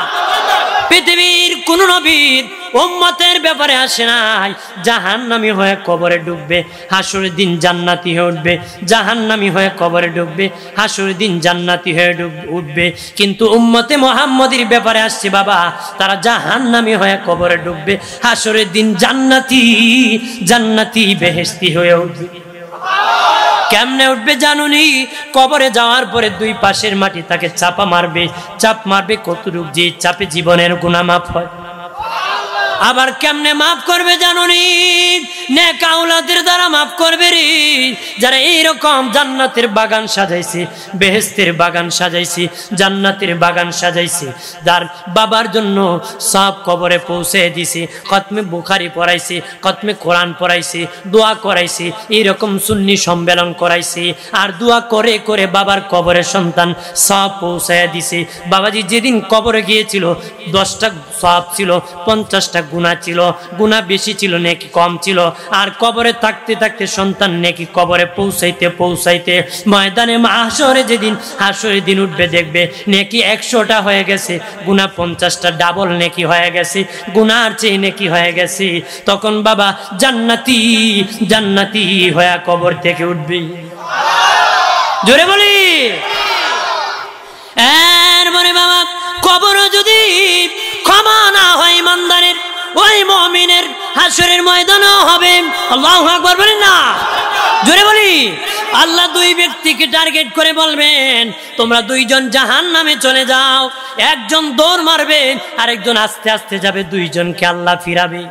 পৃথিবীর কোন নবীর উম্মতের ব্যাপারে আসে নাই জাহান্নামী হয়ে কবরে ডুববে, হাসরের দিন জান্নাতি হয়ে উঠবে। জাহান্নামী হয়ে কবরে ডুববে, হাসরের দিন জান্নাতি হয়ে উঠবে। কিন্তু উম্মতে মুহাম্মদের ব্যাপারে আসছে বাবা, তারা জাহান্নামী হয়ে কবরে ডুববে, হাসরের দিন জান্নাতি জান্নাতি বেহেশতি হয়ে উঠবে। কেমনে উঠবে জানুনি? কবরে যাওয়ার পরে দুই পাশের মাটি তাকে চাপা মারবে, চাপ মারবে কতটুক যে চাপে জীবনের গুনাহ মাফ হয়। আবার কেমনে মাফ করবে জানুনি? নেক আওলাদের দ্বারা মাফ করবে রে। যারা এইরকম জান্নাতের বাগান সাজাইছে, বেহেশতের বাগান সাজাইছে, জান্নাতের বাগান সাজাইছে, যার বাবার জন্য সব কবরে পৌঁছে দিছে, খতমে বুখারী পড়াইছে, খতমে কোরআন পড়াইছে, দোয়া করাইছে, এইরকম সুন্নি সম্মেলন করাইছে, আর দোয়া করে করে বাবার কবরে সন্তান সব পৌঁছায় দিছে। বাবাজি যেদিন কবরে গিয়েছিল 10টা সওয়াব ছিল, 50টা গুনাহ ছিল। গুনাহ বেশি ছিল, নেকি কম ছিল। আর কবরে থাকতে থাকতে সন্তান নেকি কবরে পৌঁছাইতে পৌঁছাইতে ময়দানে মাহশরে যেদিন হাসরের দিন উঠবে, দেখবে নেকি 100টা হয়ে গেছে, গুনাহ 50টা ডাবল নেকি হয়ে গেছে, গুনার চেয়ে নেকি হয়ে গেছে। তখন বাবা জান্নাতি জান্নাতি হয়ে কবর থেকে উঠবে। জোরে বলি। এরপরে বাবা কবর যদি ক্ষমা না হয় ইমানদারের, ওই মুমিনের হাসরের ময়দানও হবে। আল্লাহু আকবার বলেন না। জোরে বলি। আল্লাহ দুই ব্যক্তিকে টার্গেট করে বলবেন, তোমরা দুইজন জাহান্নামে চলে যাও। একজন দৌড় মারবে, আরেকজন আস্তে আস্তে যাবে। দুইজনকে আল্লাহ ফিরাবে।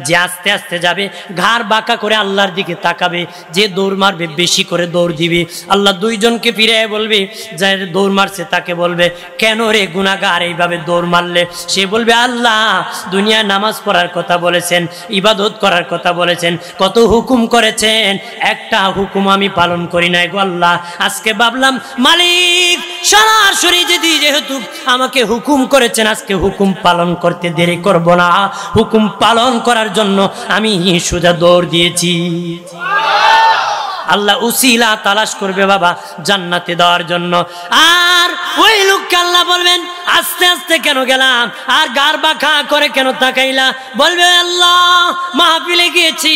যে আস্তে আস্তে যাবে ঘাড় বাঁকা করে আল্লাহর দিকে তাকাবে, যে দৌড় মারবে বেশি করে দৌড় দিবে। আল্লাহ দুইজনকে ফিরে বলবে, যার দৌড় মারছে তাকে বলবে, কেন রে গুনাহগার এইভাবে দৌড় মারলে? সে বলবে, আল্লাহ দুনিয়ায় নামাজ পড়ার কথা বলেছেন, ইবাদত করার কথা বলেছেন, কত হুকুম করেছেন, একটা হুকুম আমি পালন করি নাই গো আল্লাহ। আজকে ভাবলাম মালিক সরাসরি যেহেতু আমাকে হুকুম করেছেন, আজকে হুকুম পালন করতে দেরি করব না। হুকুম পালন করার জন্য আমি সোজা দৌড় দিয়েছি। আল্লাহ উসিলা তালাশ করবে বাবা জান্নাতে দেওয়ার জন্য। আর ওই লোককে আল্লাহ বলবেন, আস্তে আস্তে কেন গেলাম, আর গার বাঁকা করে কেন তাকাইলা? বলবে আল্লাহ মাহফিলে গিয়েছি,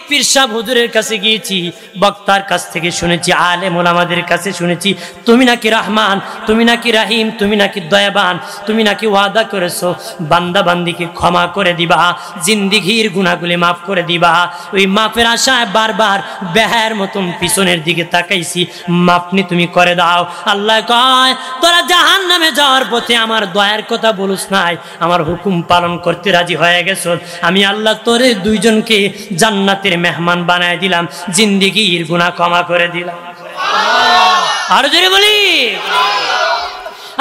পীর সাহেব হুজুরের কাছে গিয়েছি, বক্তার কাছ থেকে শুনেছি, আলেম ওলামাদের কাছে শুনেছি তুমি নাকি রহমান, তুমি নাকি রাহিম, তুমি নাকি দয়াবান, তুমি নাকি ওয়াদা করেছো বান্দা বান্দিকে ক্ষমা করে দিবা, জিন্দিগির গুনাহগুলি মাফ করে দিবা। ওই মাফের আশায় বারবার বেহার মতন পিছনের দিকে তাকাইছি, মাপনি তুমি করে দাও। আল্লাহ কয় তোরা জাহান্নামে যাওয়ার পথে আমার দয়ার কথা বলুস নাই, আমার হুকুম পালন করতে রাজি হয়ে গেছ, আমি আল্লাহ তোরে দুইজনকে জান্নাতের মেহমান বানায় দিলাম, জিন্দিগির গুনাহ ক্ষমা করে দিলাম। আর জোরে বলি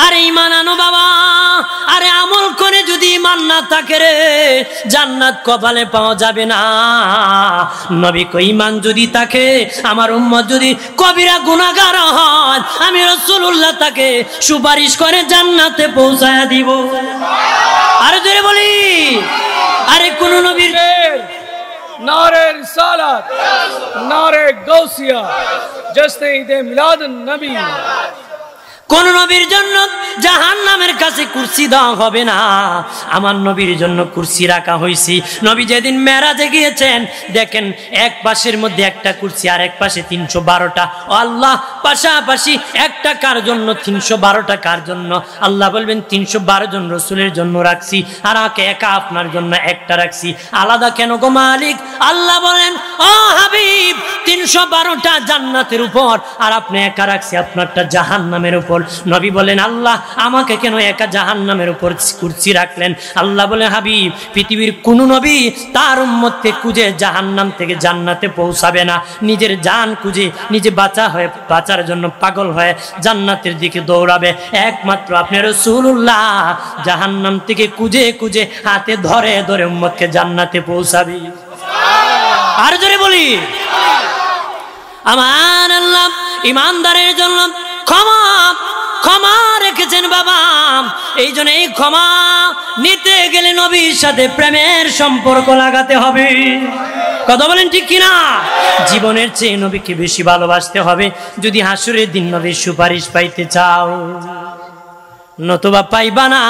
আরে ঈমান আনো বাবা, আরে আমল করে যদি ঈমান না থাকে রে জান্নাত কপালে পাওয়া যাবে না। নবী কই ঈমান যদি থাকে, আমার উম্মত যদি কবিরা গুনাহগার হয়, আমি রাসূলুল্লাহ তাকে সুপারিশ করে জান্নাতে পৌঁছায়া দিব। আরে জোরে বলি আরে কোন নবীর नारे रिसालत, नारे गौसिया, जश्न ईद मिलाद नबी। কোন নবীর জন্য জাহান্নামের কাছে কুরসি দেওয়া হবে না, আমার নবীর জন্য কুরসি রাখা হয়েছে। নবী যেদিন মেরাজে গিয়েছেন দেখেন এক পাশের মধ্যে একটা কুরসি আর এক পাশে 312টা। আল্লাহ পাশাপাশি একটা কার জন্য 312টা কার জন্য? আল্লাহ বলবেন 312 জন রসুলের জন্য রাখছি, আর একা আপনার জন্য একটা রাখছি। আলাদা কেন গো মালিক? আল্লাহ বলেন ও হাবিব 312টা জান্নাতের উপর, আর আপনি একা রাখছি আপনারটা জাহান্নামের উপর। নবী বলেন আল্লাহ আমাকে কেন একা জাহান্নামের উপর কুরসি রাখলেন? আল্লাহ বলেন হাবিব পৃথিবীর কোন নবী তার উম্মতকে খুঁজে জাহান্নাম থেকে জান্নাতে পৌঁছাবে না, নিজের জান খুঁজে নিজে বাঁচার জন্য পাগল হয়ে জান্নাতের দিকে দৌড়াবে। একমাত্র আপনি রাসূলুল্লাহ জাহান্নাম থেকে খুঁজে খুঁজে হাতে ধরে ধরে উম্মতকে জান্নাতে পৌঁছাবে। আর জোরে বলি আমার আল্লাহ ইমানদারের জন্য ক্ষমা ক্ষমা রেখেছেন বাবা। এই জন্য এই ক্ষমা নিতে গেলে নবীর সাথে প্রেমের সম্পর্ক লাগাতে হবে। কথা বলেন ঠিক কিনা? জীবনের চেয়ে নবীকে বেশি ভালোবাসতে হবে যদি হাসরের দিন নবীর সুপারিশ পাইতে চাও, নতুবা পাইবা না।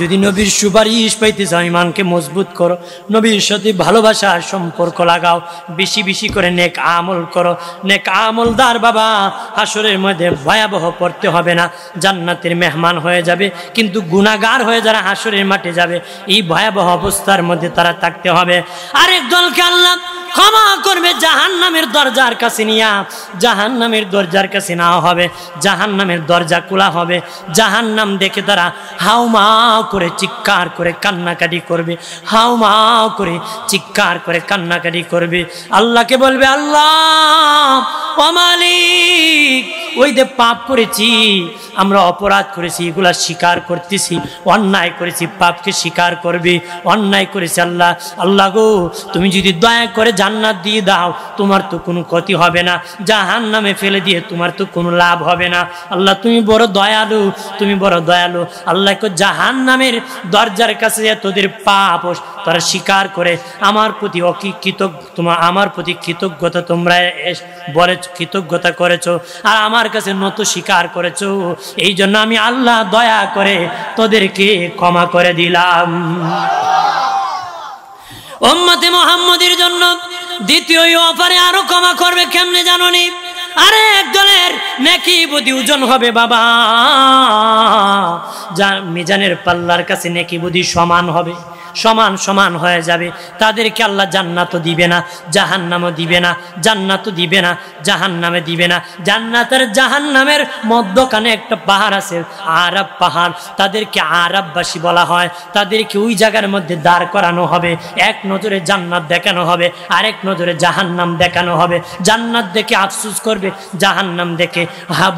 যদি নবীর সুপারিশ পাইতে চাও ঈমানকে মজবুত করো, নবীর সাথে ভালোবাসার সম্পর্ক লাগাও, বেশি বেশি করে নেক আমল করো। নেক আমলদার বাবা হাসরের মধ্যে ভয়াবহ পড়তে হবে না, জান্নাতের মেহমান হয়ে যাবে। কিন্তু গুনাহগার হয়ে যারা হাসরের মাঠে যাবে এই ভয়াবহ অবস্থার মধ্যে তারা থাকতে হবে। আরেক দলকে আল্লাহ ক্ষমা করবে জাহান্নামের দরজার কাছে নিয়া, জাহান্নামের দরজার কাছে নেওয়া হবে, জাহান্নামের দরজা খোলা হবে, জাহান্নাম দেখে তারা হাউমাউ করে চিৎকার করে কান্নাকাটি করবে, হাউমাউ করে চিৎকার করে কান্নাকাটি করবে। আল্লাহকে বলবে আল্লাহ ও মালিক ওই যে পাপ করেছি, আমরা অপরাধ করেছি, এগুলা স্বীকার করতেছি, অন্যায় করেছি, পাপকে স্বীকার করবে, অন্যায় করেছি। আল্লাহ আল্লাহ গো তুমি যদি দয়া করে জান্নাত দিয়ে দাও তোমার তো কোনো ক্ষতি হবে না, জাহান্নামে ফেলে দিয়ে তোমার তো কোনো লাভ হবে না। আল্লাহ তুমি বড় দয়ালু, তুমি বড় দয়ালু। আল্লাহ জাহান্নামের দরজার কাছে তোদের পাপ তারা স্বীকার করে আমার প্রতি আমার প্রতি কৃতজ্ঞতা তোমরা বলে কৃতজ্ঞতা করেছো, আর আমার কাছে নত স্বীকার করেছো, এই জন্য আমি আল্লাহ দয়া করে তোদেরকে ক্ষমা করে দিলাম। উম্মতে মুহাম্মদের জন্য দ্বিতীয় অফারে আরো ক্ষমা করবে কেমনে জানোনি? আরে একজনের নেকি বুদ্ধি ওজন হবে বাবা, যা মিজানের পাল্লার কাছে নেকি বুদ্ধি সমান হবে, সমান সমান হয়ে যাবে। তাদেরকে আল্লাহ জান্নাতও দিবে না, জাহান্নামও দিবে না, জান্নাতও দিবে না, জাহান্নামে দিবে না। জান্নাত আর জাহান্নামের মধ্যখানে একটা পাহাড় আছে, আরাব পাহাড়, তাদেরকে আরাববাসী বলা হয়। তাদেরকে ওই জায়গার মধ্যে দাঁড় করানো হবে, এক নজরে জান্নাত দেখানো হবে, আরেক নজরে জাহান্নাম দেখানো হবে। জান্নাত দেখে আফসোস করবে, জাহান্নাম দেখে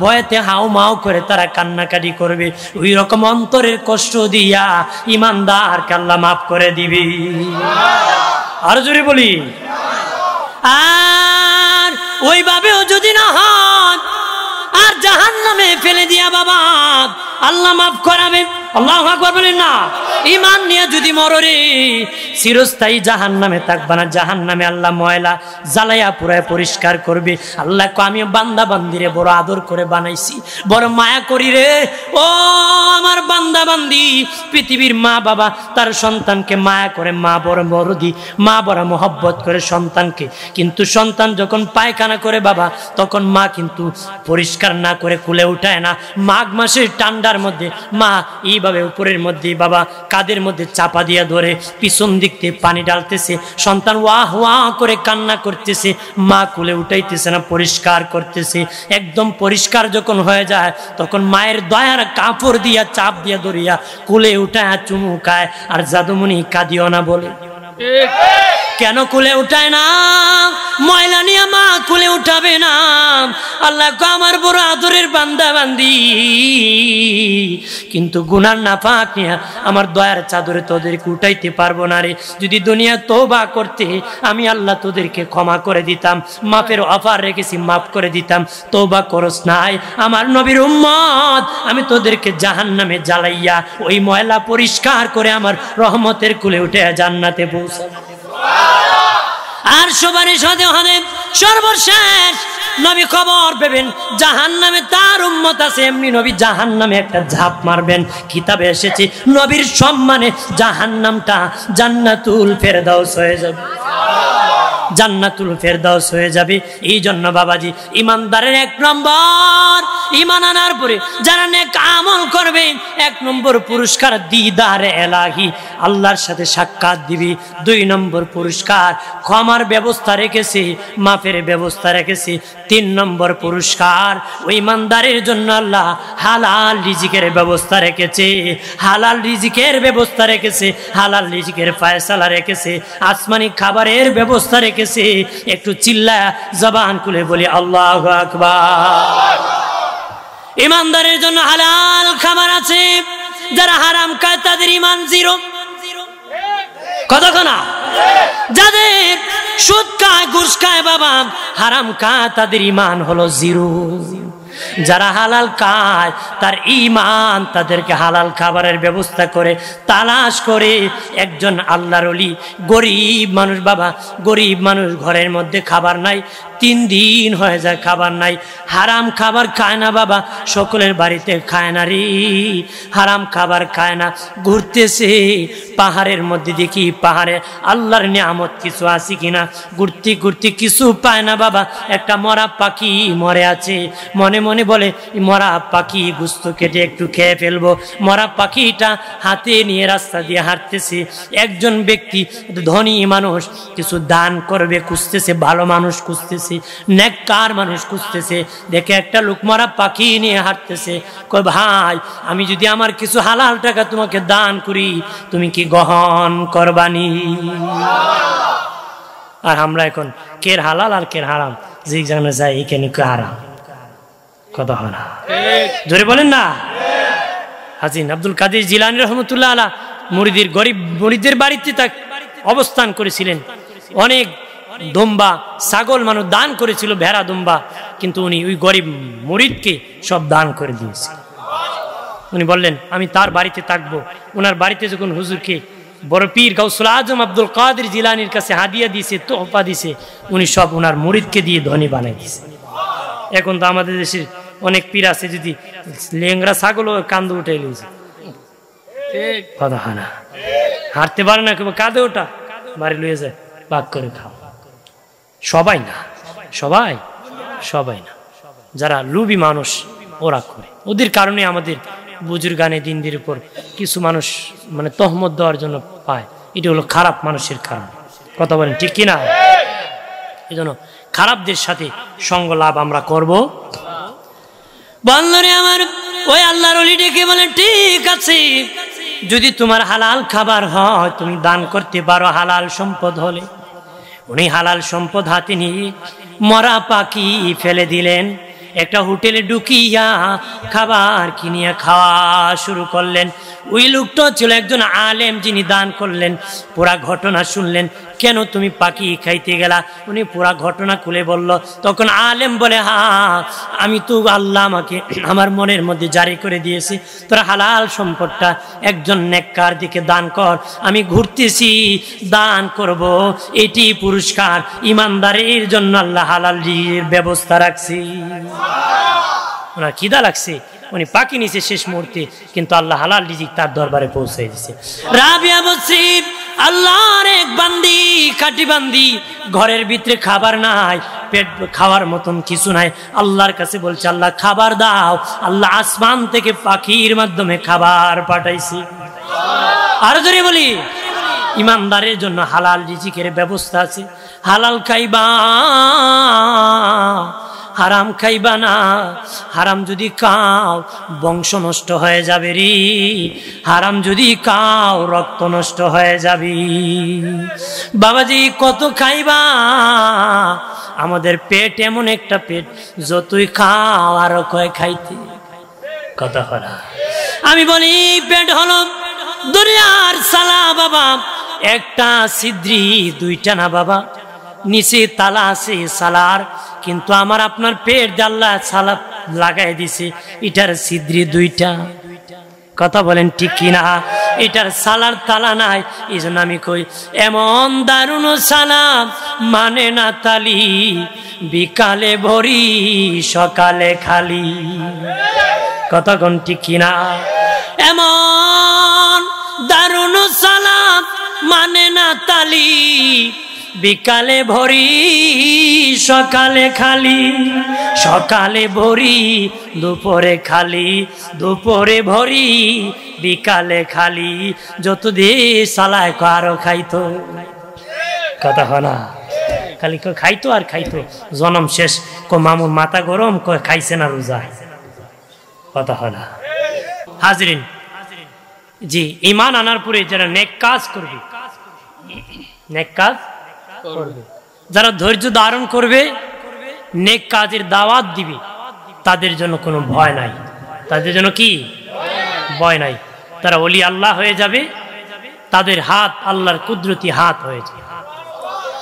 ভয়েতে হাউ মাউ করে তারা কান্নাকাটি করবে। ওই রকম অন্তরের কষ্ট দিয়া ইমানদারকে আল্লাহ মাফ করে দিবি। আর জোরে বলি আর ওইভাবেও যদি না হয় আর জাহান্নামে ফেলে দিয়া বাবা আল্লাহ মাফ করাবে। আল্লাহু আকবার বলেন না। ঈমান নিয়ে যদি মররে চিরস্থায়ী জাহান্নামে থাকবা না। জাহান্নামে আল্লাহ ময়লা জ্বালাইয়া পুরায় পরিষ্কার করবে। আল্লাহ আমি বান্দা বান্দিরে বড় আদর করে বানাইছি, বড় মায়া করি রে। ও আমার বান্দা বান্দি, পৃথিবীর মা বাবা তার সন্তানকে মায়া করে, মা বড় মরদি, মা বড় মোহব্বত করে সন্তানকে, কিন্তু সন্তান যখন পায়খানা করে বাবা, তখন মা কিন্তু পরিষ্কার না করে কুলে উঠায় না। মাঘ মাসের ঠান্ডার মধ্যে মা এইভাবে উপরের মধ্যে বাবা কাদের মধ্যে চাপা দিয়ে ধরে পিছন দিক থেকে পানি ডালতেছে, সন্তান ওয়াহ ওয়াহ করে কান্না করতেছে, মা কুলে উঠাইতেছে না, পরিষ্কার করতেছে। একদম পরিষ্কার যখন হয়ে যায় তখন মায়ের দয়ার কাপড় দিয়া চাপ দিয়া ধরিয়া কুলে উঠায় চুমু খায়। আর জাদুমণি কাঁদিও না বলে। কেন কুলে উঠায় না? ময়লা নিয়ে মা কুলে উঠাবে না। আল্লাহ আমার বড় আদরের বান্দা বান্দি, কিন্তু গুনার নাপাক নিয়ে আমার দয়ার চাদরে তোদেরকে উঠাইতে পারবো না রে। যদি দুনিয়া তওবা করতে আমি আল্লাহ তোদেরকে ক্ষমা করে দিতাম, মাফের অফার রেখেছি, মাফ করে দিতাম। তওবা করস নাই আমার নবীর উম্মত, আমি তোদেরকে জাহান্নামে জ্বালাইয়া ওই ময়লা পরিষ্কার করে আমার রহমতের কুলে উঠে জান্নাতে পৌঁছাবো। আর সবারই সাথে হবে সর্বশেষ নবী খবর পেবেন জাহান্নামে তার উম্মত আছে, এমনি নবী জাহান্নামে একটা ঝাঁপ মারবেন। কিতাবে এসেছে নবীর সম্মানে জাহান্নামটা জান্নাতুল ফেরদাউস হয়ে যাবে, জান্নাতুল ফেরদাউস হয়ে যাবে। এই জন্য বাবাজি ইমানদারের 1 নম্বর, ইমান আনার পরে যারা নেক আমল করবে 1 নম্বর পুরস্কার দিদার এলাহি, আল্লাহর সাথে সাক্ষাৎ দিবি। 2 নম্বর পুরস্কার ক্ষমার ব্যবস্থা রেখেছে, মাফের ব্যবস্থা রেখেছে। 3 নম্বর পুরস্কার ওই ইমানদারের জন্য আল্লাহ হালাল রিজিকের ব্যবস্থা রেখেছে, হালাল রিজিকের ব্যবস্থা রেখেছে, হালাল রিজিকের ফয়সালা রেখেছে, আসমানি খাবারের ব্যবস্থা রেখেছে। একটু চিল্লা জবান খুলে বলি আল্লাহু আকবার। ইমানদারের জন্য হালাল খাবার আছে, যারা হারাম খায় তাদের ইমান জিরো। কতক্ষণ যাদের সুদ খায় ঘুষ খায় বাবা হারাম খায় তাদের ইমান হলো জিরো। যারা হালাল খায় তার ঈমান তাদেরকে হালাল খাবারের ব্যবস্থা করে তালাশ করে। একজন আল্লাহর ওলি গরিব মানুষ বাবা, গরিব মানুষ ঘরের মধ্যে খাবার নাই, 3 দিন হয়ে যায় খাবার নাই। হারাম খাবার খায় না বাবা, সকলের বাড়িতে খায় না রে, হারাম খাবার খায় না। ঘুরতেছে পাহাড়ের মধ্যে, দেখি পাহাড়ে আল্লাহর নিয়ামত কিছু আছে কিনা। ঘুরতে ঘুরতে কিছু পায় না বাবা, একটা মরা পাখি মরে আছে। মনে মনে বলে মরা পাখি গোশত কেটে একটু খেয়ে ফেলবো। মরা পাখিটা হাতে নিয়ে রাস্তা দিয়ে হাঁটতেছে। একজন ব্যক্তি ধনী মানুষ কিছু দান করবে খুঁজতেছে, ভালো মানুষ খুঁজতেছে, নেককার মানুষ খুঁজতেছে। দেখে একটা লোক মরা পাখি নিয়ে হাঁটতেছে। কয় ভাই আমি যদি আমার কিছু হালাল টাকা তোমাকে দান করি তুমি কি গ্রহণ করবানি? আর আমরা এখন কের হালাল আর কের হারাম যেখানে যাই এখানে হারাম। কথা হয় না, জোরে বলেন না। হাজী আব্দুল কাদের জিলানী রহমতুল্লাহ আলাইহ মুরিদের গরিব মুরিদের বাড়িতে অবস্থান করেছিলেন। অনেক দুম্বা ছাগল মানুষ দান করেছিল, ভেড়া দুম্বা, কিন্তু উনি ওই গরিব মুরিদকে সব দান করে দিয়েছে। উনি বললেন আমি তার বাড়িতে থাকবো। ওনার বাড়িতে যখন হুজুরকে বড় পীর গাউসুল আজম আব্দুল কাদের জিলানীর কাছে হাদিয়া দিয়েছে, তোহফা দিয়েছে, উনি সব ওনার মুরিদকে দিয়ে ধনী বানাই দিয়েছে। এখন তো আমাদের দেশের অনেক পীর আছে, যদি লেংরা ছাগলও কান্দ উঠে লিয়েছে, কথা হয় না, হাঁটতে পারে না, কাঁদে ওটা বাড়ি লুয়ে যায়, ভাগ করে খাও। সবাই না, সবাই সবাই না, যারা লুবি মানুষ ওরা করে। ওদের কারণে আমাদের বুজুর্গানে দিনদের উপর কিছু মানুষ মানে তহমত দেওয়ার জন্য পায়। এটা হলো খারাপ মানুষের কারণ। কথা বলেন ঠিক কিনা? এই জন্য খারাপদের সাথে সঙ্গ লাভ আমরা করব। বন্ধুরে আমার ওই আল্লাহর ওলি ডেকে বলে ঠিক আছে, যদি তোমার হালাল খাবার হয় তুমি দান করতে পারো হালাল সম্পদ হলে। উনি হালাল সম্পদ হাতে নিয়ে মরা পাখি ফেলে দিলেন। একটা হোটেলে ঢুকিয়া খাবার কিনিয়া খাওয়া শুরু করলেন। ওই লোকটা ছিল একজন আলেম যিনি দান করলেন। পুরা ঘটনা শুনলেন, কেন তুমি পাখি খাইতে গেলা? উনি পুরা ঘটনা খুলে বলল। তখন আলেম বলে, হ্যাঁ, আমি তো আল্লাহ আমাকে আমার মনের মধ্যে জারি করে দিয়েছি, তোরা হালাল সম্পদটা একজন নেককার দিকে দান কর। আমি ঘুরতেছি, দান করব, এটি পুরস্কার। ইমানদারের জন্য আল্লাহ হালাল রিজিকের ব্যবস্থা রাখছি। ওনার খিদা লাগছে, উনি পাখি নিছে শেষ মুহূর্তে, কিন্তু আল্লাহ হালাল রিজিক তার দরবারে পৌঁছে দিয়েছে। রাবিয়া বলছি, আল্লাহর এক বান্দি, কাটি বান্দি, ঘরের ভিতরে খাবার নাই, পেট খাওয়ার মতন কিছু নাই। আল্লাহর কাছে বলছে, আল্লাহ খাবার দাও। আল্লাহ আসমান থেকে পাখির মাধ্যমে খাবার পাঠাইছি। আরো জোরে বলি, ইমানদারের জন্য হালাল রিজিকের ব্যবস্থা আছে। হালাল খাইবা, হারাম খাইবা না। হারাম যদি খাও বংশ নষ্ট হয়ে যাবে রে, হারাম যদি খাও রক্ত নষ্ট হয়ে যাবে। বাবাজি কত খাইবা? আমাদের পেট এমন একটা পেট, যতই খাও আরো কয় খাইতে। কথা করা আমি বলি, পেট হলো দুনিয়ার সালা বাবা, একটা ছিদ্রি দুইটা না বাবা, নিচে তালা আছে সালার, কিন্তু আমার আপনার পেট আল্লাহ সালা লাগাই দিছে, এটার ছিদ্রি দুইটা। কথা বলেন ঠিক কিনা? এটার সালার তালা নাই। এই জন্য আমি কই, এমন দারুণ সালাম মানে না তালি, বিকালে ভরি সকালে খালি। কথা কোন ঠিক কিনা? এমন দারুণ সালাম মানে না তালি, বিকালে ভরি সকালে খালি, সকালে ভরি দুপুরে খালি, দুপুরে ভরি বিকালে খালি। যত দিয়ে সালায় আরো খাইতো। কথা হয় না? খালি খাইতো আর খাইতো। জনম শেষ কো মামুর মাথা গরম, কয় খাইছে না রোজা। কথা হয় না? হাজরিন জি, ঈমান আনার পরে যারা নেক কাজ করবে, নেক কাজ করবে, যারা ধৈর্য ধারণ করবে, নেক কাজের দাওয়াত দিবে, তাদের জন্য কোনো ভয় নাই। তাদের জন্য কি ভয় নাই? তারা ওলি আল্লাহ হয়ে যাবে। তাদের হাত আল্লাহর কুদরতি হাত হয়ে যাবে,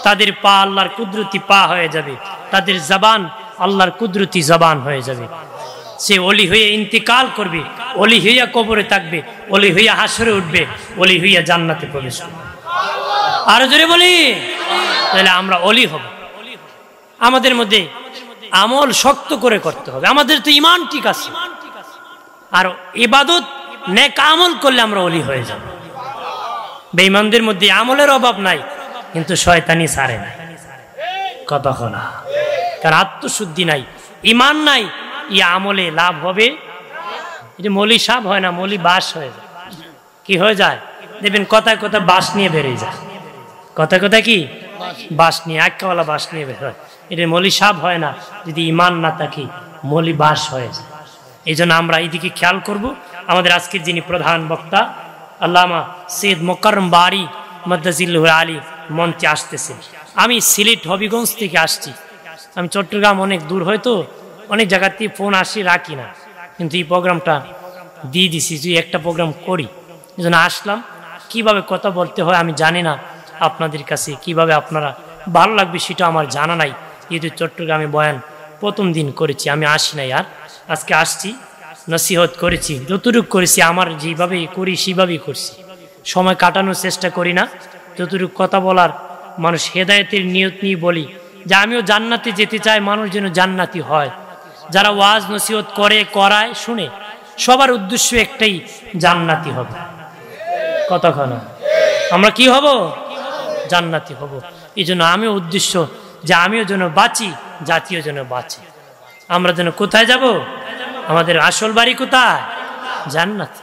তাদের পা আল্লাহর কুদরতি পা হয়ে যাবে, তাদের জবান আল্লাহর কুদরতি জবান হয়ে যাবে। সে ওলি হয়ে ইন্তিকাল করবে, ওলি হইয়া কবরে থাকবে, ওলি হইয়া হাসরে উঠবে, ওলি হইয়া জান্নাতে প্রবেশ করবে। আরো জোরে বলি, তাহলে আমরা ওলি হব। আমাদের মধ্যে আমল শক্ত করে করতে হবে। আমাদের তো ঈমান ঠিক আছে, আর ইবাদত নেক আমল করলে আমরা ওলি হয়ে যাব। বেঈমানদের মধ্যে আমলের অভাব নাই, কিন্তু শয়তানি ছাড়ে না। কথা না, কারণ আত্মশুদ্ধি নাই, ঈমান নাই। ই আমলে লাভ হবে? এটা মলি সাপ হয় না, মলি বাস হয়ে যায়। কি হয়ে যায় দেখবেন, কথায় কথায় বাস নিয়ে বেরিয়ে যায়। কথায় কথায় কি বাস নিয়ে, আক্কাওয়ালা বাস নিয়ে বের হয়। এটা মলি সাপ হয় না, যদি ঈমান না থাকে মলি বাস হয়ে যায়। এই জন্য আমরা এইদিকে খেয়াল করব। আমাদের আজকের যিনি প্রধান বক্তা আল্লামা সৈয়দ মোকাররম বারী মাদ্দাজিল্লাহুল আলী মঞ্চে আসতেছেন। আমি সিলেট হবিগঞ্জ থেকে আসছি। আমি চট্টগ্রাম অনেক দূর, হয়তো অনেক জায়গাতে ফোন আসি, রাখি না, কিন্তু এই প্রোগ্রামটা দিয়ে দিছি যে একটা প্রোগ্রাম করি। এই জন্য আসলাম। কীভাবে কথা বলতে হয় আমি জানি না, আপনাদের কাছে কিভাবে আপনারা ভালো লাগবে সেটা আমার জানা নাই। যেহেতু চট্টগ্রামে বয়ান প্রথম দিন করেছি, আমি আসি নাই, আর আজকে আসছি, নসিহত করেছি, যতটুকু করেছি আমার যেভাবে করি সেভাবেই করছি। সময় কাটানোর চেষ্টা করি না, যতটুকু কথা বলার মানুষ হেদায়েতের নিয়ত নিয়ে বলি যে আমিও জান্নাতে যেতে চাই, মানুষ যেন জান্নাতি হয়। যারা ওয়াজ নসিহত করে, করায়, শুনে, সবার উদ্দেশ্য একটাই, জান্নাতি হবে। কতক্ষণ আমরা কি হব? জান্নাতি হব। এই জন্য আমিও উদ্দেশ্য যে আমিও যেন বাঁচি, জাতীয় যেন বাঁচি। আমরা যেন কোথায় যাব? আমাদের আসল বাড়ি কোথায়? জান্নাতে।